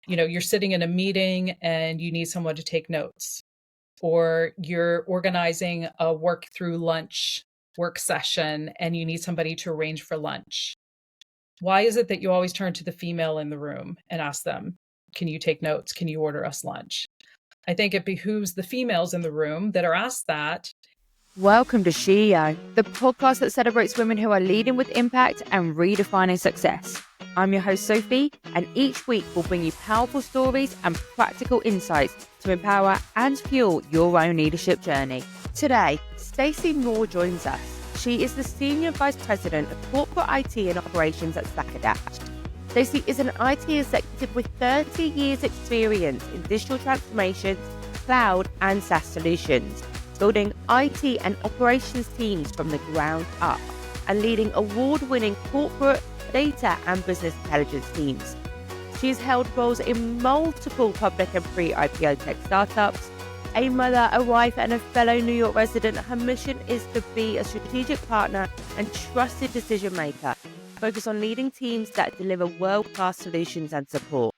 You're sitting in a meeting and you need someone to take notes, or you're organizing a work session and you need somebody to arrange for lunch. Why is it that you always turn to the female in the room and ask them, can you take notes? Can you order us lunch? I think it behooves the females in the room that are asked that. Welcome to CEO, the podcast that celebrates women who are leading with impact and redefining success. I'm your host, Sophie, and each week we'll bring you powerful stories and practical insights to empower and fuel your own leadership journey. Today, Stacey Moore joins us. She is the Senior Vice President of Corporate IT and Operations at Adapt. Stacey is an IT executive with 30 years experience in digital transformations, cloud and SaaS solutions, building IT and operations teams from the ground up, and leading award-winning corporate data and business intelligence teams. She has held roles in multiple public and pre-IPO tech startups. A mother, a wife, and a fellow New York resident, her mission is to be a strategic partner and trusted decision maker, focused on leading teams that deliver world-class solutions and support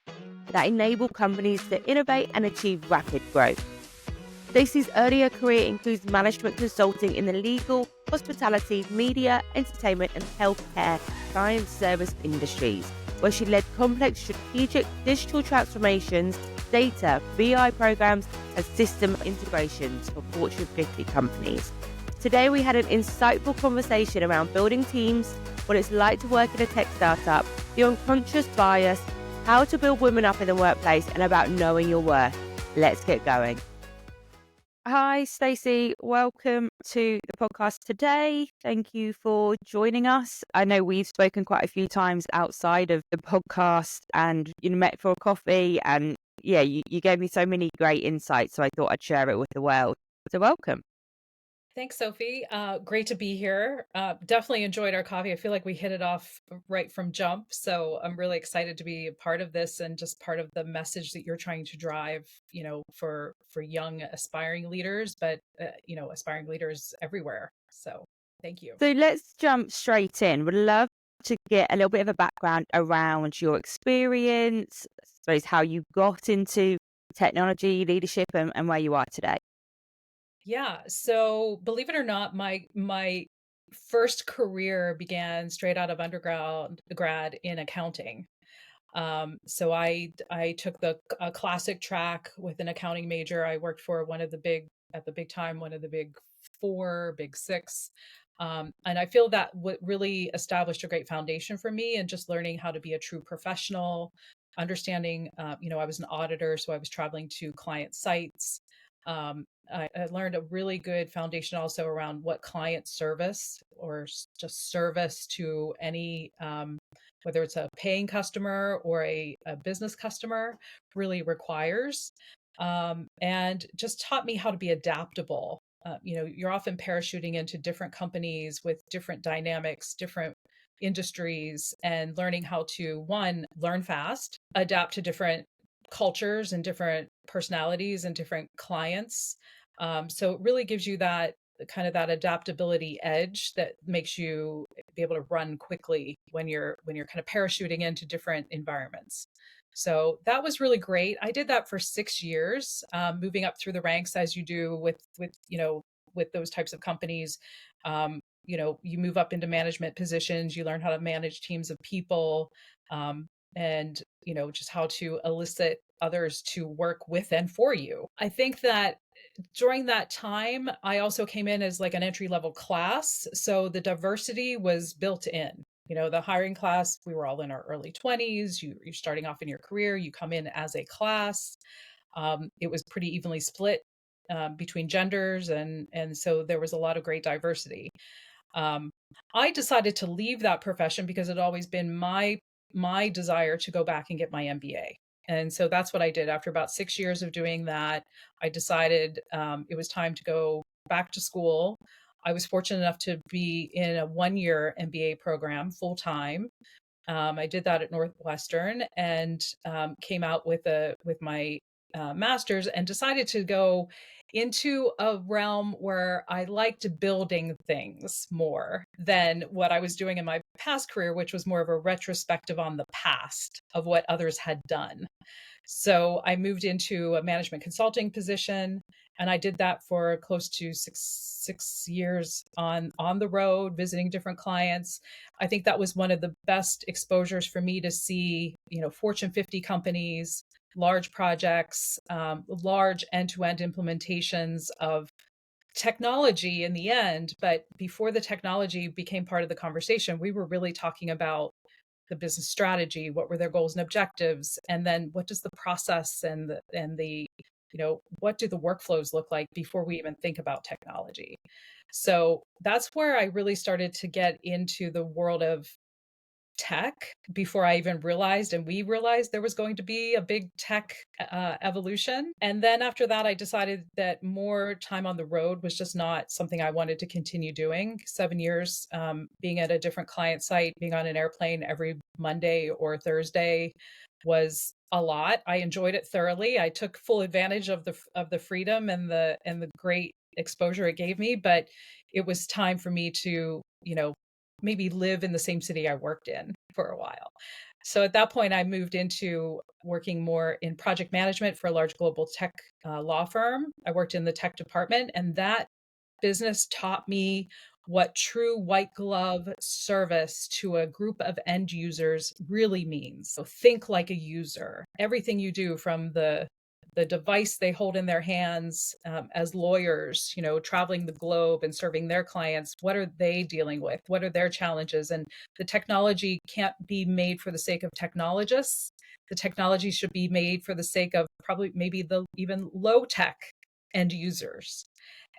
that enable companies to innovate and achieve rapid growth. Stacey's earlier career includes management consulting in the legal, hospitality, media, entertainment, and healthcare client service industries, where she led complex strategic digital transformations, data, BI programs, and system integrations for Fortune 50 companies. Today, we had an insightful conversation around building teams, what it's like to work in a tech startup, the unconscious bias, how to build women up in the workplace, and about knowing your worth. Let's get going. Hi, Stacey. Welcome to the podcast today. Thank you for joining us. I know we've spoken quite a few times outside of the podcast and met for a coffee. And you gave me so many great insights. So I thought I'd share it with the world. So welcome. Thanks, Sophie. Great to be here. Definitely enjoyed our coffee. I feel like we hit it off right from jump. So I'm really excited to be a part of this and just part of the message that you're trying to drive, for young aspiring leaders, but, aspiring leaders everywhere. So thank you. So let's jump straight in. Would love to get a little bit of a background around your experience, I suppose how you got into technology leadership and where you are today. Yeah. So believe it or not, my first career began straight out of grad in accounting. So I took a classic track with an accounting major. I worked for one of the big four, big six. And I feel that what really established a great foundation for me and just learning how to be a true professional, understanding, I was an auditor, so I was traveling to client sites. I learned a really good foundation also around what client service or just service to any, whether it's a paying customer or a business customer, really requires. And just taught me how to be adaptable. You're often parachuting into different companies with different dynamics, different industries, and learning how to, one, learn fast, adapt to different cultures and different personalities and different clients. So it really gives you that kind of that adaptability edge that makes you be able to run quickly when you're kind of parachuting into different environments. So that was really great. I did that for 6 years, moving up through the ranks as you do with those types of companies. You move up into management positions, you learn how to manage teams of people, and just how to elicit others to work with and for you. I think that during that time, I also came in as like an entry level class. So the diversity was built in. The hiring class, we were all in our early 20s. You're starting off in your career, you come in as a class. It was pretty evenly split between genders. And so there was a lot of great diversity. I decided to leave that profession because it had always been my desire to go back and get my MBA. And so that's what I did. After about 6 years of doing that, I decided it was time to go back to school. I was fortunate enough to be in a 1-year MBA program full time. I did that at Northwestern and came out with my master's and decided to go into a realm where I liked building things more than what I was doing in my past career, which was more of a retrospective on the past of what others had done. So I moved into a management consulting position, and I did that for close to six years on the road, visiting different clients. I think that was one of the best exposures for me to see, Fortune 50 companies, large projects, large end-to-end implementations of technology in the end. But before the technology became part of the conversation, we were really talking about the business strategy, what were their goals and objectives, and then what does the process and the what do the workflows look like before we even think about technology. So that's where I really started to get into the world of tech before I even realized, and we realized there was going to be a big tech evolution. And then after that, I decided that more time on the road was just not something I wanted to continue doing. 7 years being at a different client site, being on an airplane every Monday or Thursday was a lot. I enjoyed it thoroughly. I took full advantage of the freedom and the great exposure it gave me, but it was time for me to, maybe live in the same city I worked in for a while. So at that point, I moved into working more in project management for a large global tech law firm. I worked in the tech department, and that business taught me what true white glove service to a group of end users really means. So think like a user. Everything you do, from the device they hold in their hands, as lawyers, traveling the globe and serving their clients, what are they dealing with? What are their challenges? And the technology can't be made for the sake of technologists. The technology should be made for the sake of probably maybe the even low tech end users.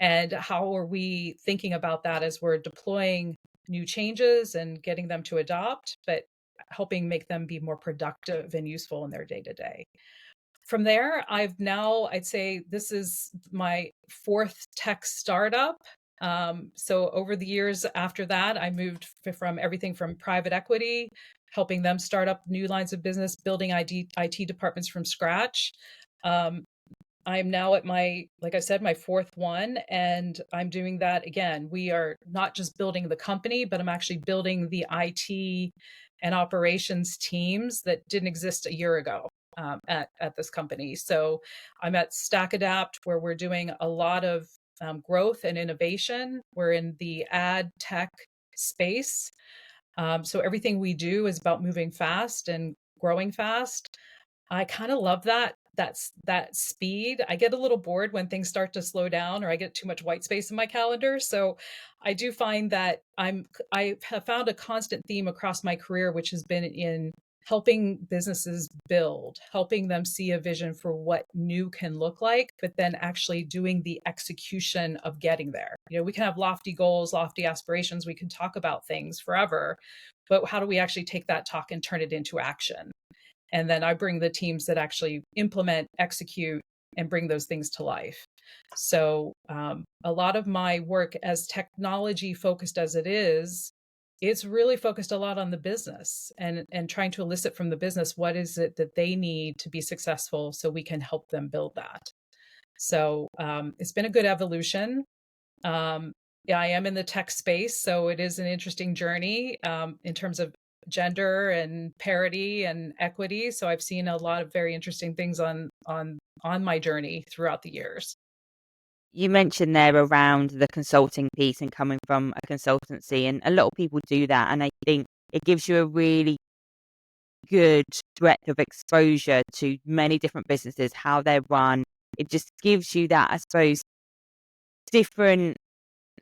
And how are we thinking about that as we're deploying new changes and getting them to adopt, but helping make them be more productive and useful in their day to day? From there, I'd say this is my fourth tech startup. So over the years after that, I moved from everything from private equity, helping them start up new lines of business, building IT departments from scratch. Um, I'm now at like I said, my fourth one, and I'm doing that again. We are not just building the company, but I'm actually building the IT and operations teams that didn't exist a year ago, at this company. So I'm at Stack Adapt, where we're doing a lot of growth and innovation. We're in the ad tech space. So everything we do is about moving fast and growing fast. I kind of love that speed. I get a little bored when things start to slow down or I get too much white space in my calendar. So I do find that I have found a constant theme across my career, which has been in helping businesses build, helping them see a vision for what new can look like, but then actually doing the execution of getting there. We can have lofty goals, lofty aspirations, we can talk about things forever, but how do we actually take that talk and turn it into action? And then I bring the teams that actually implement, execute, and bring those things to life. So a lot of my work, as technology focused as it is, it's really focused a lot on the business and trying to elicit from the business what is it that they need to be successful so we can help them build that. So it's been a good evolution. Yeah, I am in the tech space, so it is an interesting journey in terms of gender and parity and equity. So I've seen a lot of very interesting things on my journey throughout the years. You mentioned there around the consulting piece and coming from a consultancy, and a lot of people do that. And I think it gives you a really good breadth of exposure to many different businesses, how they're run. It just gives you that, I suppose, different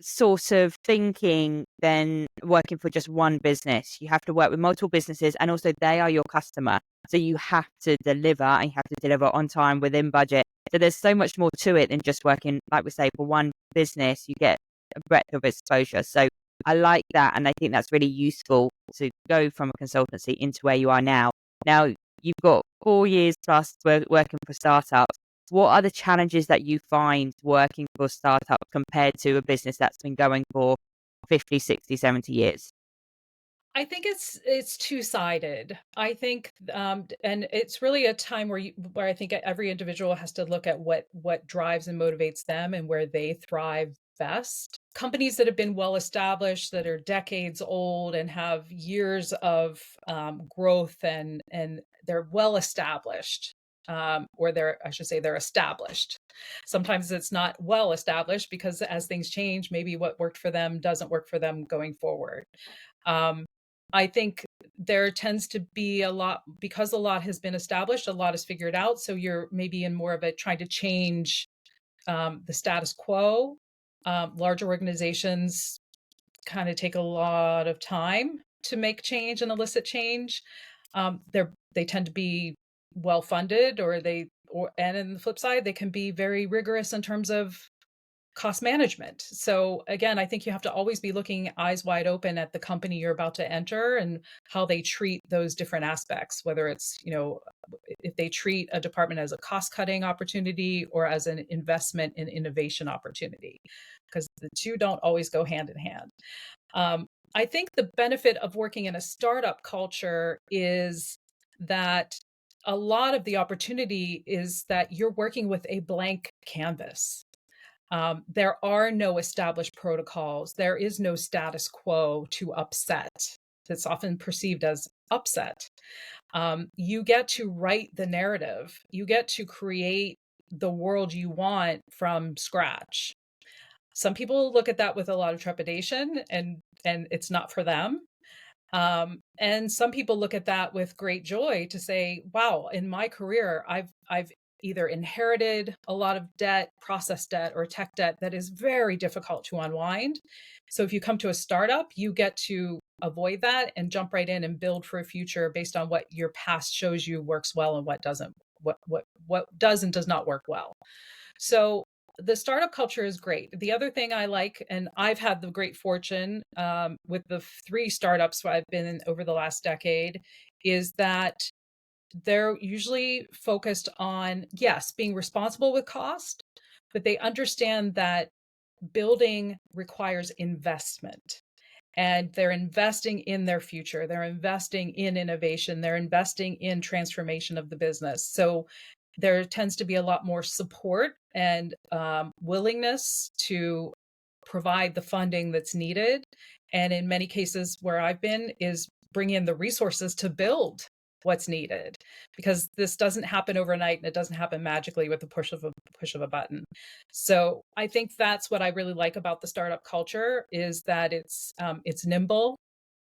sort of thinking than working for just one business. You have to work with multiple businesses, and also they are your customer. So you have to deliver, and you have to deliver on time, within budget. So there's so much more to it than just working, like we say, for one business. You get a breadth of exposure. So I like that. And I think that's really useful to go from a consultancy into where you are now. Now, you've got 4 years plus working for startups. What are the challenges that you find working for a startup compared to a business that's been going for 50, 60, 70 years? I think it's two-sided. I think, and it's really a time where I think every individual has to look at what drives and motivates them and where they thrive best. Companies that have been well established, that are decades old and have years of growth and they're well established, or I should say, they're established. Sometimes it's not well established because as things change, maybe what worked for them doesn't work for them going forward. Um, I think there tends to be a lot because a lot has been established, a lot is figured out. So you're maybe in more of a trying to change the status quo. Larger organizations kind of take a lot of time to make change and elicit change. They tend to be well funded, and in the flip side, they can be very rigorous in terms of cost management. So again, I think you have to always be looking eyes wide open at the company you're about to enter and how they treat those different aspects, whether it's, if they treat a department as a cost cutting opportunity or as an investment in innovation opportunity, because the two don't always go hand in hand. Um, I think the benefit of working in a startup culture is that a lot of the opportunity is that you're working with a blank canvas. There are no established protocols. There is no status quo to upset. That's often perceived as upset. You get to write the narrative. You get to create the world you want from scratch. Some people look at that with a lot of trepidation, and it's not for them. And some people look at that with great joy to say, wow, in my career, I've either inherited a lot of debt, process debt, or tech debt that is very difficult to unwind. So if you come to a startup, you get to avoid that and jump right in and build for a future based on what your past shows you works well and what doesn't, what does and does not work well. So the startup culture is great. The other thing I like, and I've had the great fortune with the three startups I've been in over the last decade, is that they're usually focused on, yes, being responsible with cost, but they understand that building requires investment. And they're investing in their future. They're investing in innovation. They're investing in transformation of the business. So there tends to be a lot more support and willingness to provide the funding that's needed. And in many cases where I've been is bring in the resources to build what's needed, because this doesn't happen overnight and it doesn't happen magically with the push of a button. So I think that's what I really like about the startup culture is that it's nimble.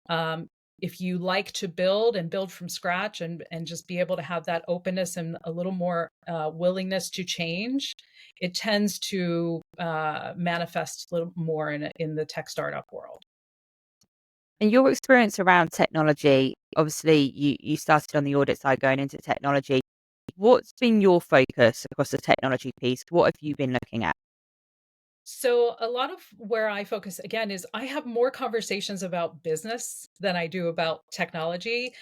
Um, if you like to build and build from scratch and just be able to have that openness and a little more willingness to change, it tends to manifest a little more in the tech startup world. And your experience around technology, obviously you started on the audit side going into technology. What's been your focus across the technology piece? What have you been looking at? So a lot of where I focus again is I have more conversations about business than I do about technology.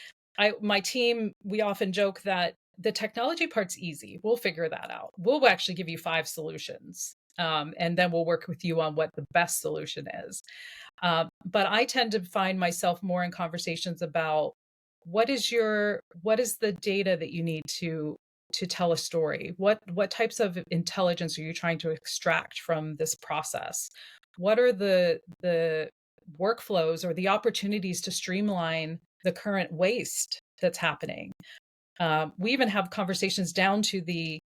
My team, we often joke that the technology part's easy. We'll figure that out. We'll actually give you 5 solutions. And then we'll work with you on what the best solution is. But I tend to find myself more in conversations about what is the data that you need to tell a story? What types of intelligence are you trying to extract from this process? What are the workflows or the opportunities to streamline the current waste that's happening? We even have conversations down to the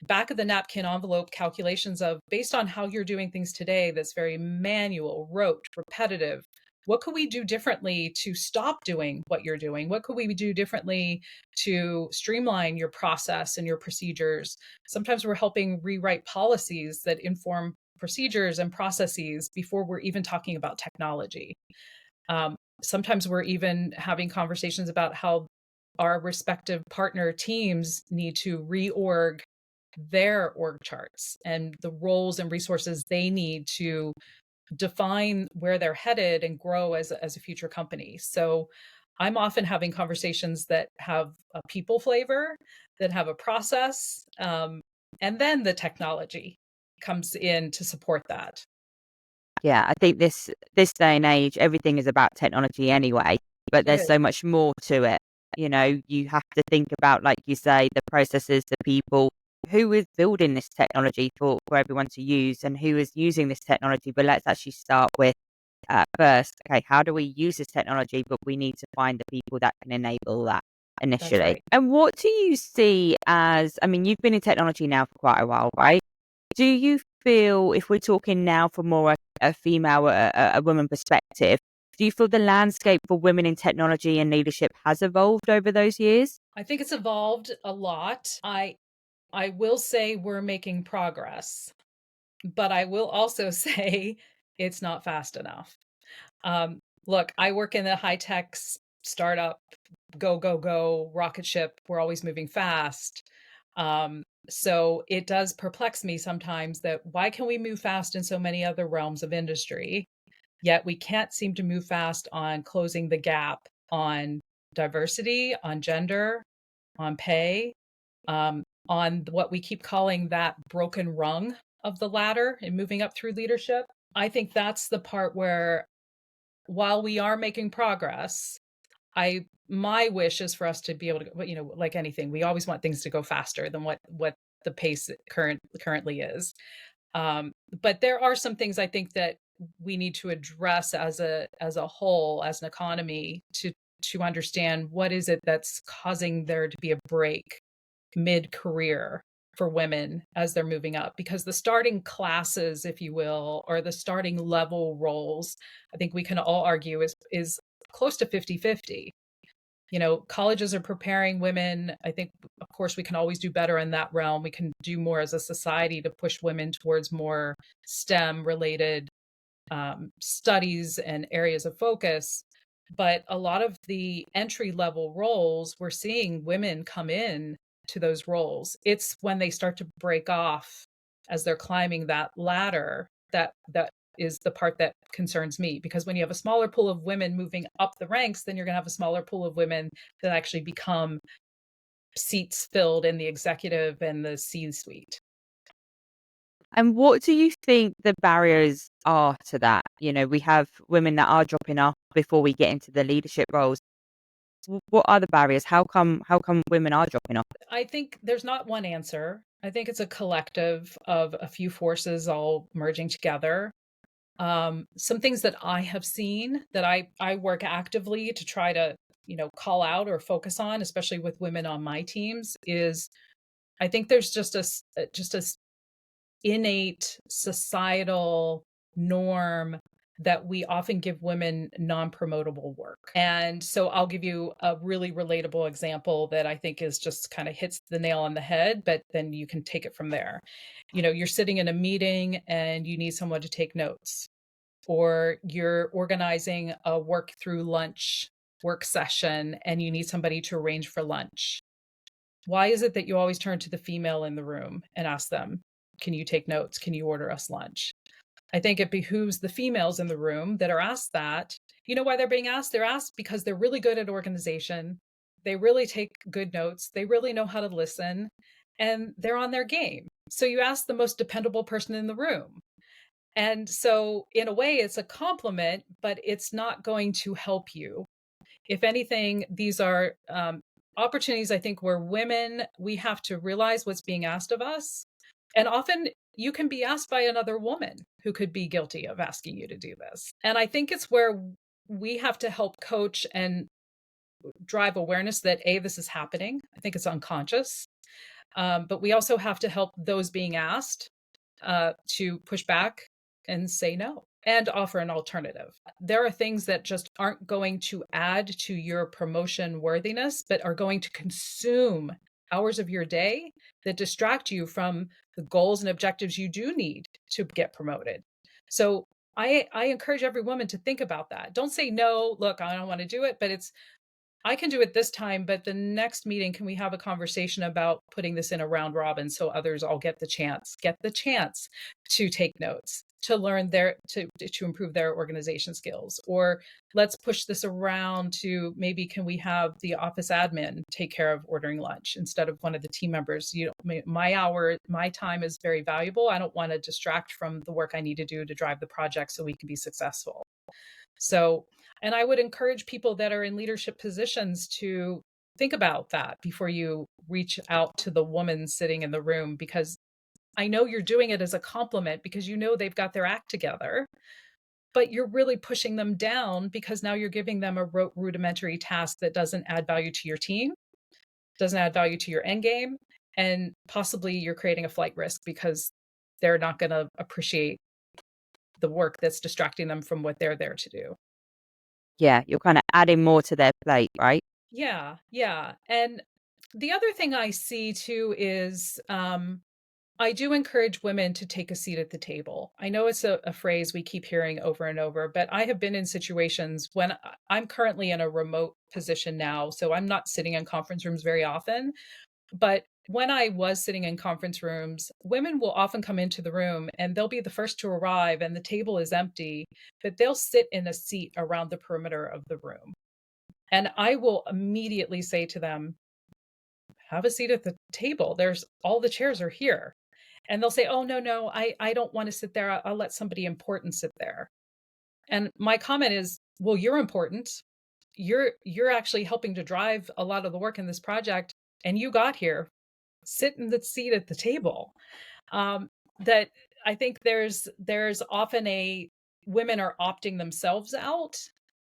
back of the napkin envelope calculations of based on how you're doing things today that's very manual, rote, repetitive. What could we do differently to stop doing what you're doing? What could we do differently to streamline your process and your procedures? Sometimes we're helping rewrite policies that inform procedures and processes before we're even talking about technology. Sometimes we're even having conversations about how our respective partner teams need to reorg their org charts and the roles and resources they need to define where they're headed and grow as a future company. So I'm often having conversations that have a people flavor, that have a process, and then the technology comes in to support that. Yeah, I think this day and age, everything is about technology anyway. but It there's is. so much more to it. You know, you have to think about, like you say, the processes, the people, who is building this technology for everyone to use and who is using this technology. But let's actually start with first, okay, how do we use this technology? But we need to find the people that can enable that That's initially. right. And what do you see as, I mean, you've been in technology now for quite a while, right? Do you feel, if we're talking now from more a female, a woman perspective, do you feel the landscape for women in technology and leadership has evolved over those years? I think it's evolved a lot. I will say we're making progress, but I will also say it's not fast enough. Look, I work in the high tech startup, go, go, go, rocket ship. We're always moving fast. So it does perplex me sometimes that why can we move fast in so many other realms of industry, yet we can't seem to move fast on closing the gap on diversity, on gender, on pay, on what we keep calling that broken rung of the ladder and moving up through leadership. I think that's the part where while we are making progress, I my wish is for us to be able to, like anything, we always want things to go faster than what the pace currently is. But there are some things I think that we need to address as a whole, as an economy, to understand what is it that's causing there to be a break mid-career for women as they're moving up, because the starting classes, if you will, or the starting level roles, I think we can all argue is close to 50-50. Colleges are preparing women. I think, of course, we can always do better in that realm. We can do more as a society to push women towards more STEM related studies and areas of focus. But a lot of the entry level roles, we're seeing women come in to those roles. It's when they start to break off as they're climbing that ladder that is the part that concerns me, because when you have a smaller pool of women moving up the ranks, then you're going to have a smaller pool of women that actually become seats filled in the executive and the C suite. And what do you think the barriers are to that? You know, we have women that are dropping off before we get into the leadership roles. What are the barriers? How come women are dropping off? I think there's not one answer. I think it's a collective of a few forces all merging together. Some things that I have seen that I work actively to try to, call out or focus on, especially with women on my teams, is I think there's just a innate societal norm that we often give women non-promotable work. And so I'll give you a really relatable example that I think is just kind of hits the nail on the head, but then you can take it from there. You're sitting in a meeting and you need someone to take notes, or you're organizing a work session and you need somebody to arrange for lunch. Why is it that you always turn to the female in the room and ask them, can you take notes? Can you order us lunch? I think it behooves the females in the room that are asked that. You know why they're being asked? They're asked because they're really good at organization. They really take good notes. They really know how to listen, and they're on their game. So you ask the most dependable person in the room. And so, in a way, it's a compliment, but it's not going to help you. If anything, these are opportunities, I think, where women, we have to realize what's being asked of us. And often you can be asked by another woman who could be guilty of asking you to do this. And I think it's where we have to help coach and drive awareness that A, this is happening. I think it's unconscious. But we also have to help those being asked to push back and say no and offer an alternative. There are things that just aren't going to add to your promotion worthiness, but are going to consume hours of your day that distract you from the goals and objectives you do need to get promoted. So I encourage every woman to think about that. Don't say no, look, I don't want to do it, but it's I can do it this time, but the next meeting, can we have a conversation about putting this in a round robin so others all get the chance to take notes, to learn to improve their organization skills? Or let's push this around to maybe can we have the office admin take care of ordering lunch instead of one of the team members? My time is very valuable. I don't want to distract from the work I need to do to drive the project so we can be successful. So And I would encourage people that are in leadership positions to think about that before you reach out to the woman sitting in the room, because I know you're doing it as a compliment because you know they've got their act together, but you're really pushing them down because now you're giving them a rudimentary task that doesn't add value to your team, doesn't add value to your end game, and possibly you're creating a flight risk because they're not going to appreciate the work that's distracting them from what they're there to do. Yeah, you're kind of adding more to their plate, right? Yeah, yeah. And the other thing I see too is I do encourage women to take a seat at the table. I know it's a phrase we keep hearing over and over, but I have been in situations when I'm currently in a remote position now, so I'm not sitting in conference rooms very often. But when I was sitting in conference rooms, women will often come into the room and they'll be the first to arrive and the table is empty, but they'll sit in a seat around the perimeter of the room. And I will immediately say to them, have a seat at the table. There's all the chairs are here. And they'll say, oh, no, no, I don't want to sit there. I'll let somebody important sit there. And my comment is, well, you're important. You're actually helping to drive a lot of the work in this project. And you got here. Sit in the seat at the table. That I think there's often a women are opting themselves out.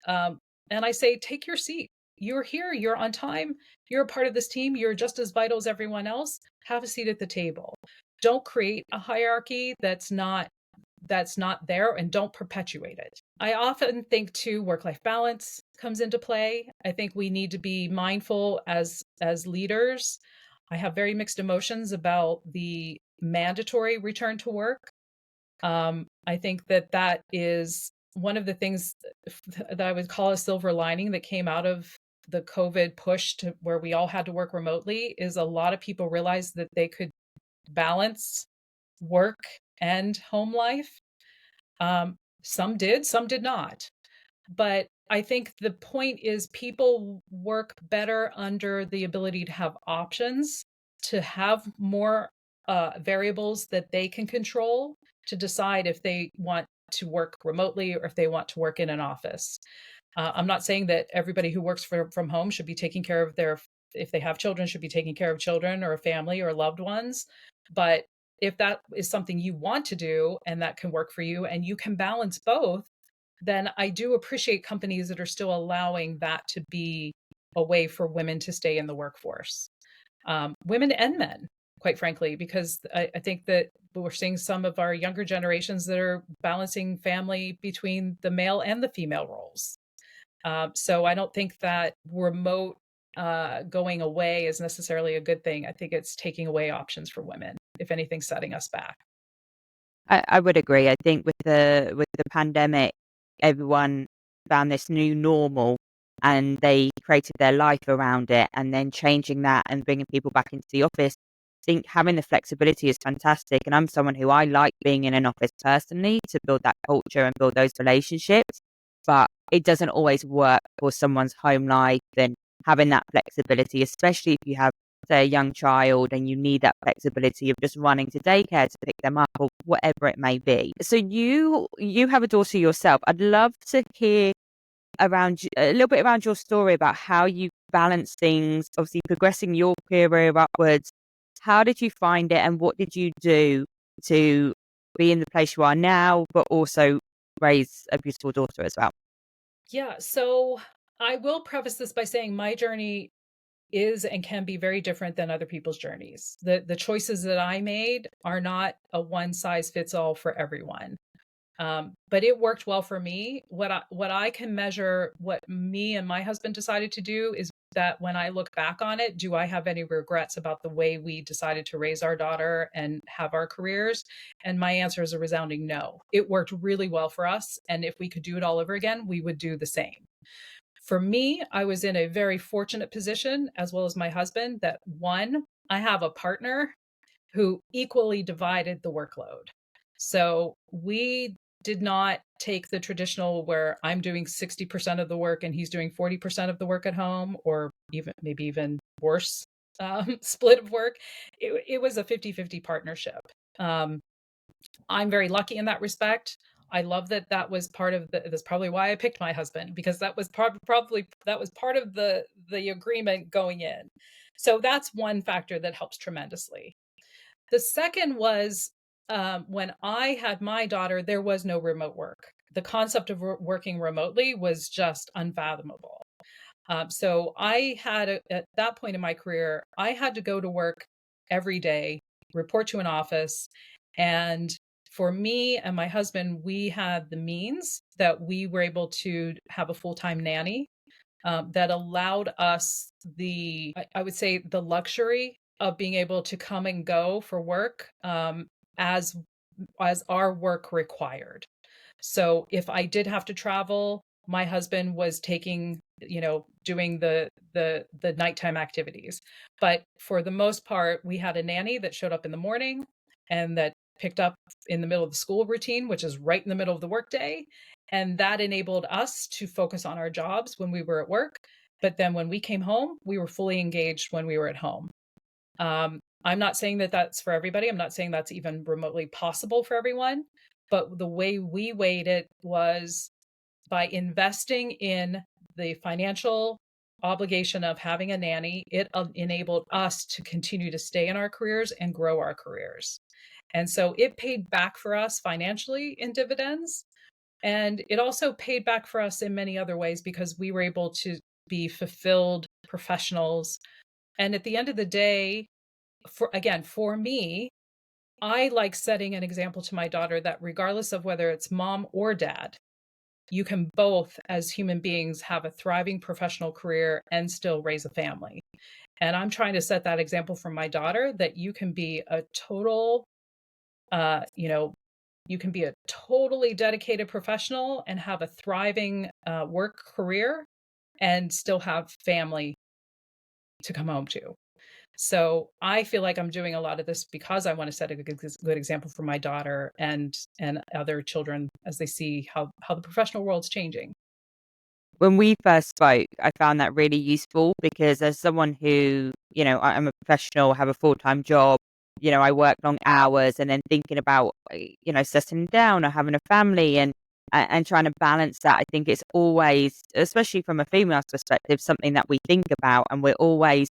And I say, take your seat. You're here, you're on time, you're a part of this team, you're just as vital as everyone else. Have a seat at the table. Don't create a hierarchy that's not there, and don't perpetuate it. I often think too work-life balance comes into play. I think we need to be mindful as leaders. I have very mixed emotions about the mandatory return to work. I think that is one of the things that I would call a silver lining that came out of the COVID push to where we all had to work remotely is a lot of people realized that they could balance work and home life. Some did, some did not. But I think the point is people work better under the ability to have options, to have more variables that they can control to decide if they want to work remotely or if they want to work in an office. I'm not saying that everybody who works from home should be taking care of their, if they have children, should be taking care of children or a family or loved ones. But if that is something you want to do and that can work for you and you can balance both, then I do appreciate companies that are still allowing that to be a way for women to stay in the workforce. Women and men, quite frankly, because I think that we're seeing some of our younger generations that are balancing family between the male and the female roles. So I don't think that remote going away is necessarily a good thing. I think it's taking away options for women, if anything, setting us back. I would agree. I think with the pandemic, everyone found this new normal and they created their life around it, and then changing that and bringing people back into the office. I think having the flexibility is fantastic. And I'm someone who I like being in an office personally to build that culture and build those relationships. But it doesn't always work for someone's home life and having that flexibility, especially if you have, say, a young child and you need that flexibility of just running to daycare to pick them up or whatever it may be. So you have a daughter yourself. I'd love to hear a little bit around your story about how you balance things, obviously progressing your career upwards. How did you find it and what did you do to be in the place you are now, but also raise a beautiful daughter as well? Yeah, so I will preface this by saying my journey is and can be very different than other people's journeys. The choices that I made are not a one size fits all for everyone. But it worked well for me. What I can measure, what me and my husband decided to do is that when I look back on it, do I have any regrets about the way we decided to raise our daughter and have our careers? And my answer is a resounding no. It worked really well for us. And if we could do it all over again, we would do the same. For me, I was in a very fortunate position, as well as my husband, that one, I have a partner who equally divided the workload. So we did not take the traditional where I'm doing 60% of the work and he's doing 40% of the work at home, or even maybe even worse split of work. It was a 50-50 partnership. Um, I'm very lucky in that respect. I love that that was part of that's probably why I picked my husband, because that was probably that was part of the agreement going in. So that's one factor that helps tremendously. The second was, when I had my daughter, there was no remote work. The concept of working remotely was just unfathomable. So I had at that point in my career, I had to go to work every day, report to an office, and for me and my husband, we had the means that we were able to have a full-time nanny, that allowed us I would say, the luxury of being able to come and go for work, as our work required. So if I did have to travel, my husband was taking, doing the nighttime activities. But for the most part, we had a nanny that showed up in the morning and that picked up in the middle of the school routine, which is right in the middle of the workday. And that enabled us to focus on our jobs when we were at work. But then when we came home, we were fully engaged when we were at home. I'm not saying that that's for everybody. I'm not saying that's even remotely possible for everyone. But the way we weighed it was by investing in the financial obligation of having a nanny, it enabled us to continue to stay in our careers and grow our careers. And so it paid back for us financially in dividends. And it also paid back for us in many other ways because we were able to be fulfilled professionals. And at the end of the day, for me, I like setting an example to my daughter that regardless of whether it's mom or dad, you can both, as human beings, have a thriving professional career and still raise a family. And I'm trying to set that example for my daughter that you can be a total, you know, you can be a totally dedicated professional and have a thriving work career and still have family to come home to. So I feel like I'm doing a lot of this because I want to set a good example for my daughter and other children as they see how the professional world's changing. When we first spoke, I found that really useful because as someone who, I'm a professional, have a full-time job, I work long hours and then thinking about, settling down or having a family and trying to balance that. I think it's always, especially from a female's perspective, something that we think about and we're always,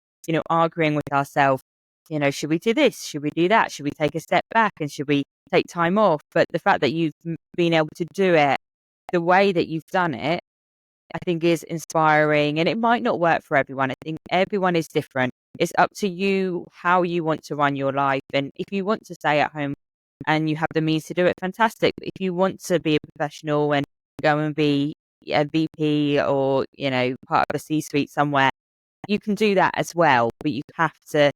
arguing with ourselves, should we do this? Should we do that? Should we take a step back and should we take time off? But the fact that you've been able to do it the way that you've done it, I think is inspiring and it might not work for everyone. I think everyone is different. It's up to you how you want to run your life. And if you want to stay at home and you have the means to do it, fantastic. But if you want to be a professional and go and be a VP or, part of a C-suite somewhere, you can do that as well. But you have to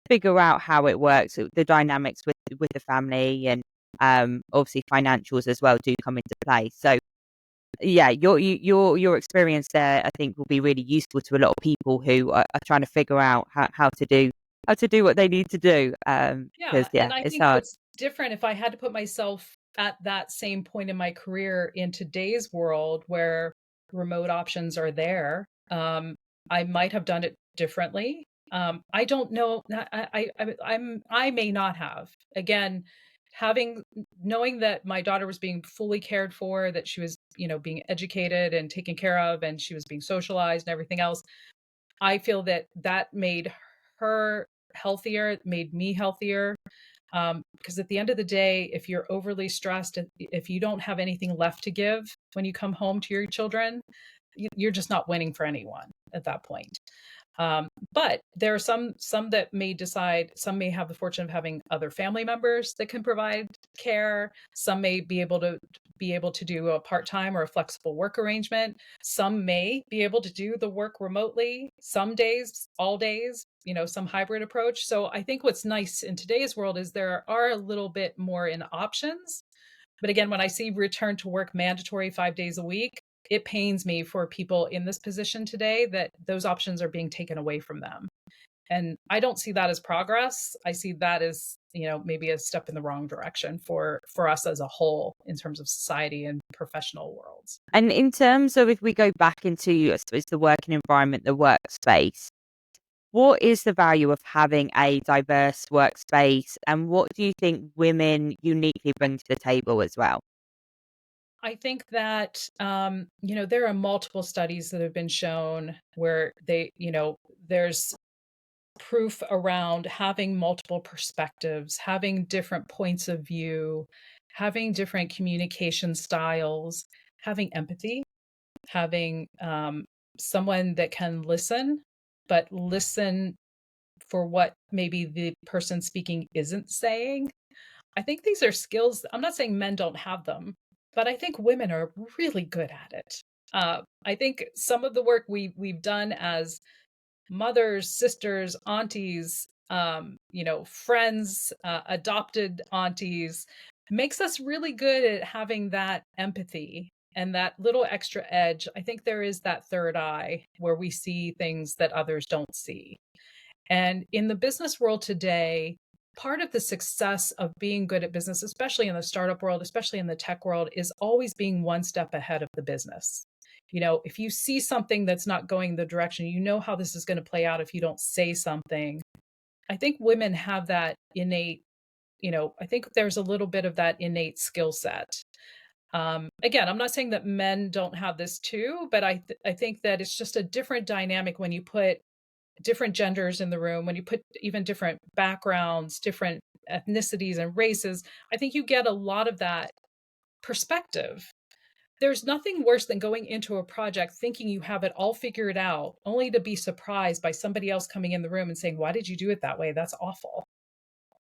figure out how it works, the dynamics with the family and obviously financials as well do come into play. So yeah, your experience there, I think, will be really useful to a lot of people who are trying to figure out how to do what they need to do. Because Yeah, yeah, and I it's think hard. what's different if I had to put myself at that same point in my career in today's world where remote options are there, I might have done it differently. I don't know. I may not have. Again, knowing that my daughter was being fully cared for, that she was, being educated and taken care of, and she was being socialized and everything else. I feel that that made her healthier, it made me healthier. Because at the end of the day, if you're overly stressed, and if you don't have anything left to give when you come home to your children, you're just not winning for anyone at that point. But there are some that may decide, some may have the fortune of having other family members that can provide care. Some may be able to do a part-time or a flexible work arrangement. Some may be able to do the work remotely, some days, all days, some hybrid approach. So I think what's nice in today's world is there are a little bit more in options. But again, when I see return to work mandatory 5 days a week, it pains me for people in this position today that those options are being taken away from them. And I don't see that as progress. I see that as, maybe a step in the wrong direction for us as a whole in terms of society and professional worlds. And in terms of if we go back into, I suppose, the working environment, the workspace, what is the value of having a diverse workspace, and what do you think women uniquely bring to the table as well? I think that, there are multiple studies that have been shown where there's proof around having multiple perspectives, having different points of view, having different communication styles, having empathy, having someone that can listen, but listen for what maybe the person speaking isn't saying. I think these are skills. I'm not saying men don't have them, but I think women are really good at it. I think some of the work we've done as mothers, sisters, aunties, friends, adopted aunties, makes us really good at having that empathy and that little extra edge. I think there is that third eye where we see things that others don't see. And in the business world today, part of the success of being good at business, especially in the startup world, especially in the tech world, is always being one step ahead of the business. If you see something that's not going the direction, you know how this is going to play out if you don't say something. I think women have that innate, I think there's a little bit of that innate skill set. Again, I'm not saying that men don't have this too, but I think that it's just a different dynamic when you put different genders in the room, when you put even different backgrounds, different ethnicities and races. I think you get a lot of that perspective. There's nothing worse than going into a project thinking you have it all figured out, only to be surprised by somebody else coming in the room and saying, "Why did you do it that way? That's awful."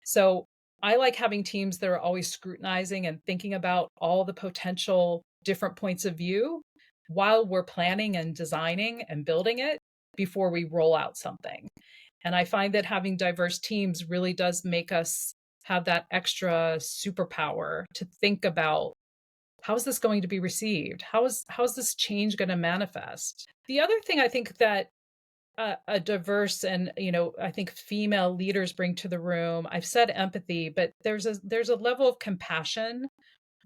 So I like having teams that are always scrutinizing and thinking about all the potential different points of view while we're planning and designing and building it before we roll out something. And I find that having diverse teams really does make us have that extra superpower to think about, how is this going to be received? How is this change going to manifest? The other thing I think that a diverse and, I think female leaders bring to the room, I've said empathy, but there's a level of compassion,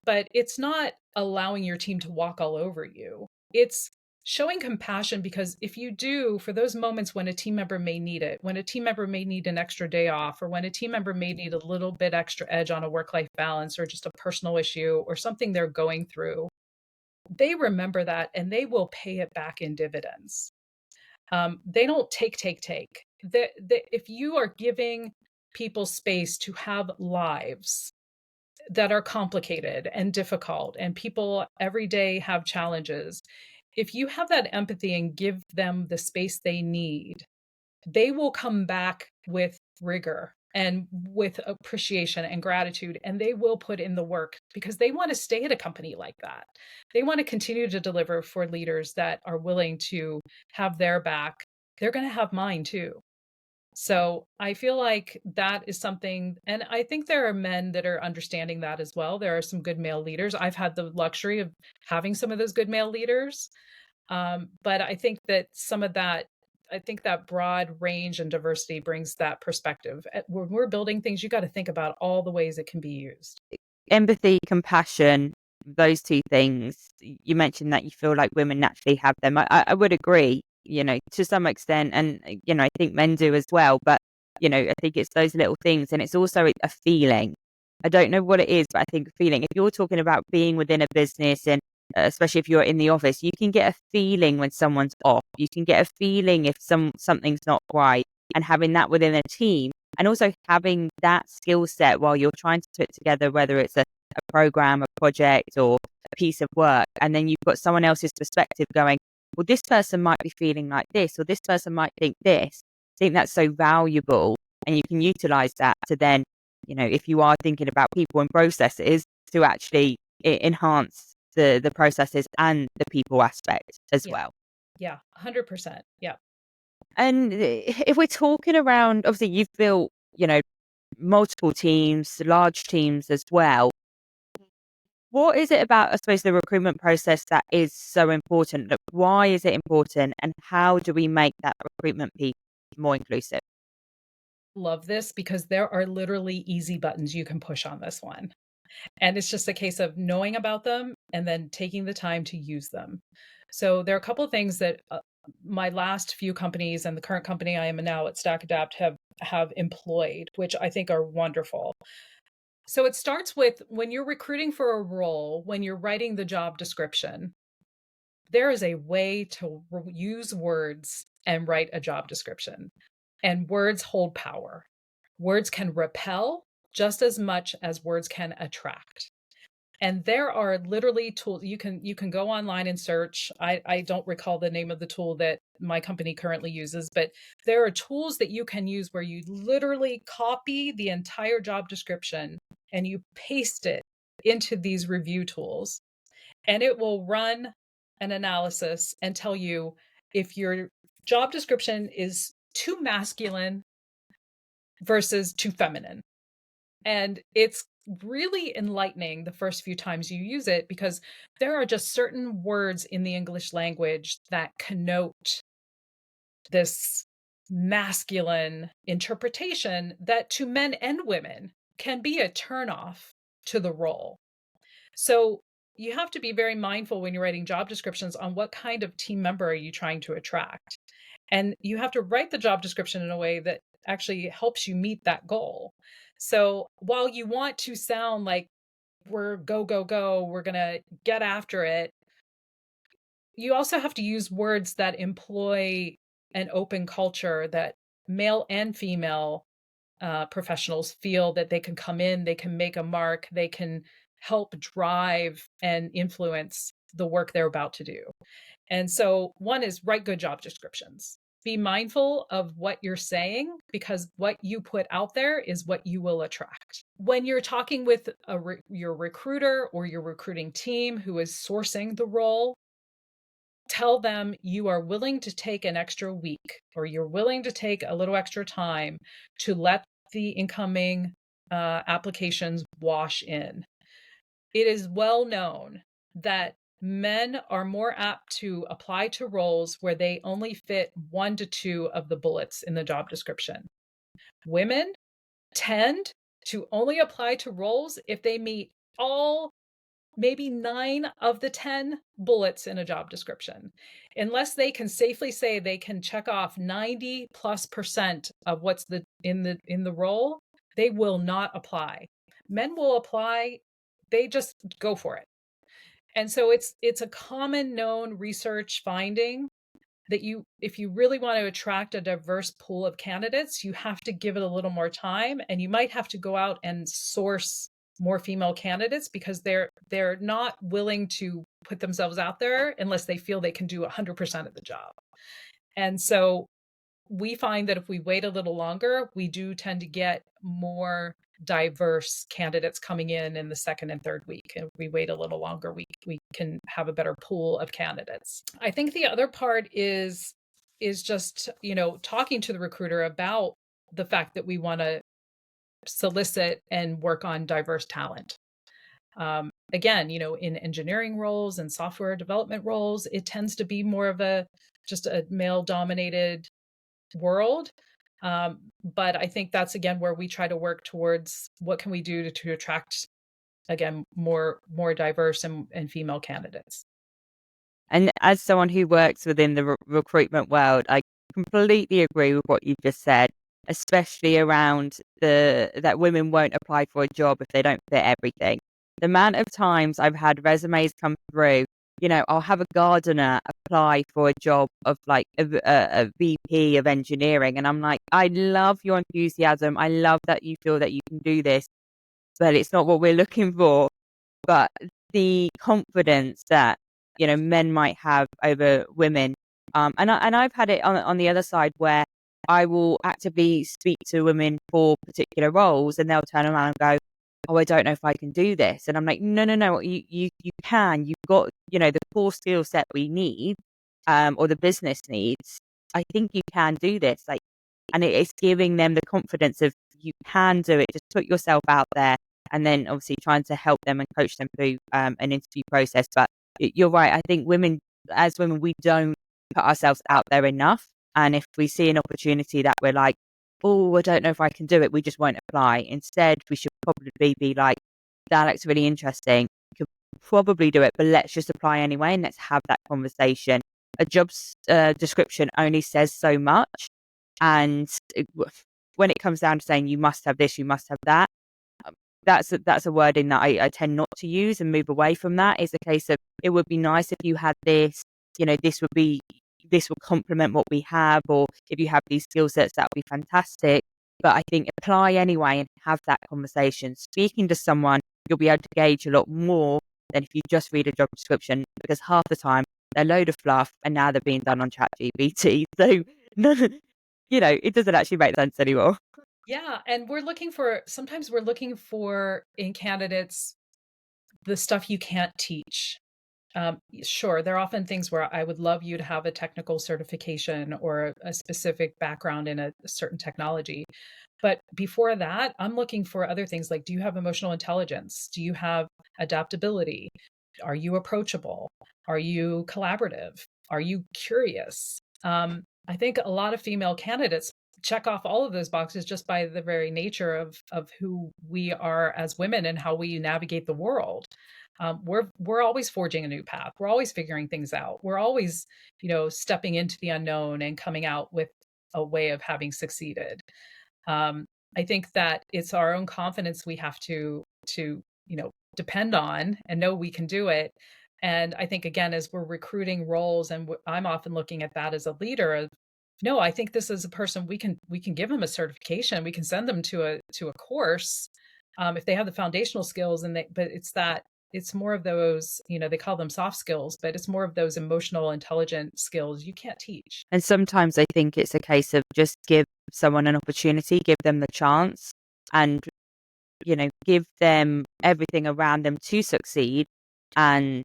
but it's not allowing your team to walk all over you. It's showing compassion, because if you do, for those moments when a team member may need it, when a team member may need an extra day off, or when a team member may need a little bit extra edge on a work-life balance or just a personal issue or something they're going through, they remember that and they will pay it back in dividends. They don't take. If you are giving people space to have lives that are complicated and difficult, and people every day have challenges, if you have that empathy and give them the space they need, they will come back with rigor and with appreciation and gratitude, and they will put in the work because they want to stay at a company like that. They want to continue to deliver for leaders that are willing to have their back. They're going to have mine too. So I feel like that is something, and I think there are men that are understanding that as well. There are some good male leaders. I've had the luxury of having some of those good male leaders. But I think that I think that broad range and diversity brings that perspective. When we're building things, you got to think about all the ways it can be used. Empathy, compassion, those two things. You mentioned that you feel like women naturally have them. I would agree, to some extent. And, I think men do as well. But, I think it's those little things. And it's also a feeling. I don't know what it is, but I think a feeling. If you're talking about being within a business, and especially if you're in the office, you can get a feeling when someone's off. You can get a feeling if something's not right. And having that within a team, and also having that skill set while you're trying to put together, whether it's a program, a project, or a piece of work, and then you've got someone else's perspective going, well, this person might be feeling like this, or this person might think this. I think that's so valuable, and you can utilize that to then, if you are thinking about people and processes, to actually enhance the processes and the people aspect as Yeah. well. Yeah. 100%. Yeah. And if we're talking around, obviously you've built, multiple teams, large teams as well. What is it about, I suppose, the recruitment process that is so important? Like, why is it important, and how do we make that recruitment piece more inclusive? Love this because there are literally easy buttons you can push on this one. And it's just a case of knowing about them and then taking the time to use them. So there are a couple of things that my last few companies and the current company I am in now at Stack Adapt have employed, which I think are wonderful. So it starts with when you're recruiting for a role, when you're writing the job description, there is a way to use words and write a job description. And words hold power. Words can repel just as much as words can attract. And there are literally tools you can go online and search. I don't recall the name of the tool that my company currently uses, but there are tools that you can use where you literally copy the entire job description and you paste it into these review tools, and it will run an analysis and tell you if your job description is too masculine versus too feminine. And it's really enlightening the first few times you use it, because there are just certain words in the English language that connote this masculine interpretation that to men and women can be a turnoff to the role. So you have to be very mindful when you're writing job descriptions on what kind of team member are you trying to attract. And you have to write the job description in a way that actually helps you meet that goal. So while you want to sound like we're go, go, go, we're going to get after it, you also have to use words that employ an open culture that male and female professionals feel that they can come in, they can make a mark, they can help drive and influence the work they're about to do. And so, one is write good job descriptions. Be mindful of what you're saying, because what you put out there is what you will attract. When you're talking with your recruiter or your recruiting team who is sourcing the role, tell them you are willing to take an extra week, or you're willing to take a little extra time to let the incoming applications wash in. It is well known that men are more apt to apply to roles where they only fit 1 to 2 of the bullets in the job description. Women tend to only apply to roles if they meet all, maybe 9 of the 10 bullets in a job description. Unless they can safely say they can check off 90+% of what's in the role, they will not apply. Men will apply, they just go for it. And so it's a common known research finding that if you really want to attract a diverse pool of candidates, you have to give it a little more time, and you might have to go out and source more female candidates, because they're not willing to put themselves out there unless they feel they can do 100% of the job. And so we find that if we wait a little longer, we do tend to get more diverse candidates coming in the second and third week. And if we wait a little longer, we can have a better pool of candidates. I think the other part is just, talking to the recruiter about the fact that we want to solicit and work on diverse talent. Again, in engineering roles and software development roles, it tends to be more of just a male dominated world. But I think that's again where we try to work towards what can we do to attract, again, more diverse and female candidates. And as someone who works within the recruitment world, I completely agree with what you've just said, especially around that women won't apply for a job if they don't fit everything. The amount of times I've had resumes come through, I'll have a gardener apply for a job of like a VP of engineering. And I'm like, I love your enthusiasm. I love that you feel that you can do this, but it's not what we're looking for. But the confidence that men might have over women, and I've had it on the other side where I will actively speak to women for particular roles, and they'll turn around and go, "Oh, I don't know if I can do this," and I'm like, "No, no, no, you can. You've got the core skill set we need, or the business needs. I think you can do this." Like, and it's giving them the confidence of you can do it. Just put yourself out there, and then obviously trying to help them and coach them through an interview process. But you're right. I think as women, we don't put ourselves out there enough. And if we see an opportunity that we're like, "Oh, I don't know if I can do it," we just won't apply. Instead, we should probably be like, "That looks really interesting. Could probably do it, but let's just apply anyway, and let's have that conversation." A job description only says so much. And when it comes down to saying you must have this, you must have that, that's a wording that I tend not to use and move away from. That is a case of, it would be nice if you had this, this would complement what we have, or if you have these skill sets, that would be fantastic. But I think apply anyway and have that conversation. Speaking to someone, you'll be able to gauge a lot more than if you just read a job description, because half the time they're a load of fluff and now they're being done on ChatGPT. So, it doesn't actually make sense anymore. Yeah, and sometimes we're looking for in candidates the stuff you can't teach. Sure, there are often things where I would love you to have a technical certification or a specific background in a certain technology. But before that, I'm looking for other things like, do you have emotional intelligence? Do you have adaptability? Are you approachable? Are you collaborative? Are you curious? I think a lot of female candidates check off all of those boxes just by the very nature of who we are as women and how we navigate the world. We're always forging a new path. We're always figuring things out. We're always, stepping into the unknown and coming out with a way of having succeeded. Um, I think that it's our own confidence we have to depend on and know we can do it. And I think again, as we're recruiting roles, and I'm often looking at that as a leader of, no, I think this is a person we can give them a certification. We can send them to a course if they have the foundational skills, but it's more of those, they call them soft skills, but it's more of those emotional intelligent skills you can't teach. And sometimes I think it's a case of just give someone an opportunity, give them the chance, and, give them everything around them to succeed and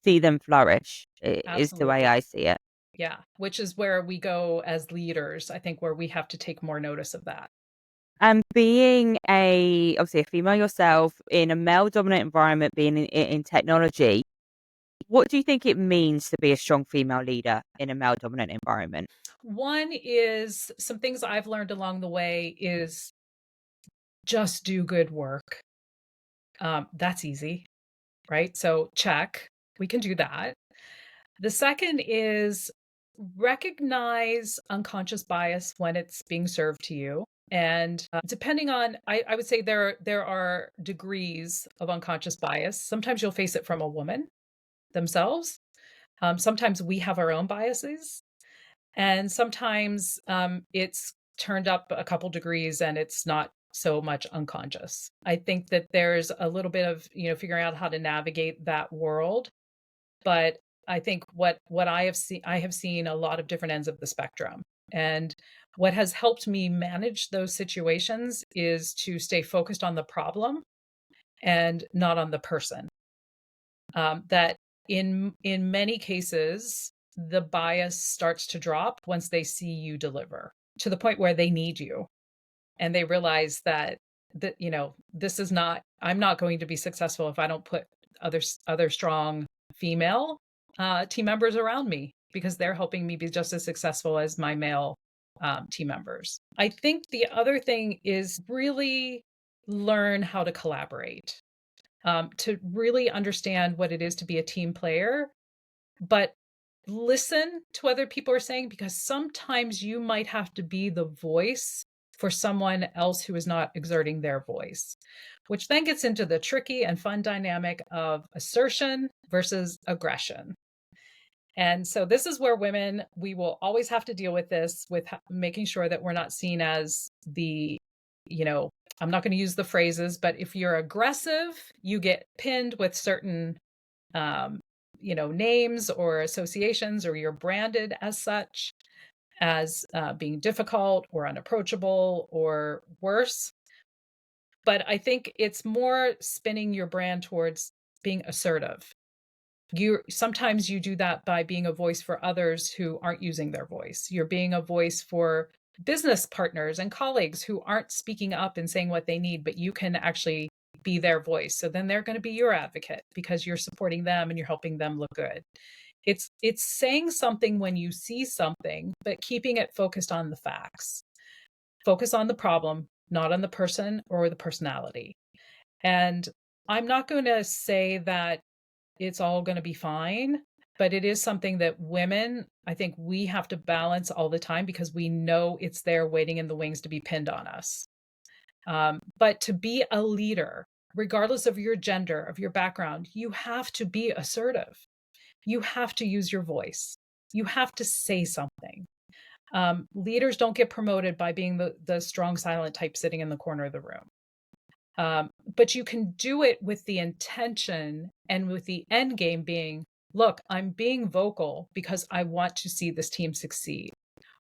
see them flourish, is the way Absolutely. I see it. Yeah, which is where we go as leaders, I think, where we have to take more notice of that. And being obviously a female yourself in a male dominant environment, being in technology, what do you think it means to be a strong female leader in a male dominant environment? One is some things I've learned along the way is just do good work. That's easy, right? So check, we can do that. The second is recognize unconscious bias when it's being served to you. And depending on, I would say there are degrees of unconscious bias. Sometimes you'll face it from a woman themselves. Sometimes we have our own biases, and sometimes it's turned up a couple degrees and it's not so much unconscious. I think that there's a little bit of figuring out how to navigate that world, but I think what I have seen a lot of different ends of the spectrum. And what has helped me manage those situations is to stay focused on the problem and not on the person. That in many cases, the bias starts to drop once they see you deliver to the point where they need you and they realize that this is not I'm not going to be successful if I don't put other strong female team members around me because they're helping me be just as successful as my male team members. I think the other thing is really learn how to collaborate, to really understand what it is to be a team player, but listen to what other people are saying because sometimes you might have to be the voice for someone else who is not exerting their voice, which then gets into the tricky and fun dynamic of assertion versus aggression. And so this is where we will always have to deal with this, with making sure that we're not seen as you know, I'm not going to use the phrases, but if you're aggressive, you get pinned with certain, um, names or associations, or you're branded as such, as being difficult or unapproachable or worse. But I think it's more spinning your brand towards being assertive. Sometimes you do that by being a voice for others who aren't using their voice. You're being a voice for business partners and colleagues who aren't speaking up and saying what they need, but you can actually be their voice. So then they're going to be your advocate because you're supporting them and you're helping them look good. It's saying something when you see something, but keeping it focused on the facts. Focus on the problem, not on the person or the personality. And I'm not going to say that it's all going to be fine, but it is something that women, I think we have to balance all the time because we know it's there waiting in the wings to be pinned on us. But to be a leader, regardless of your gender, of your background, you have to be assertive. You have to use your voice. You have to say something. Leaders don't get promoted by being the strong, silent type sitting in the corner of the room. But you can do it with the intention and with the end game being, look, I'm being vocal because I want to see this team succeed.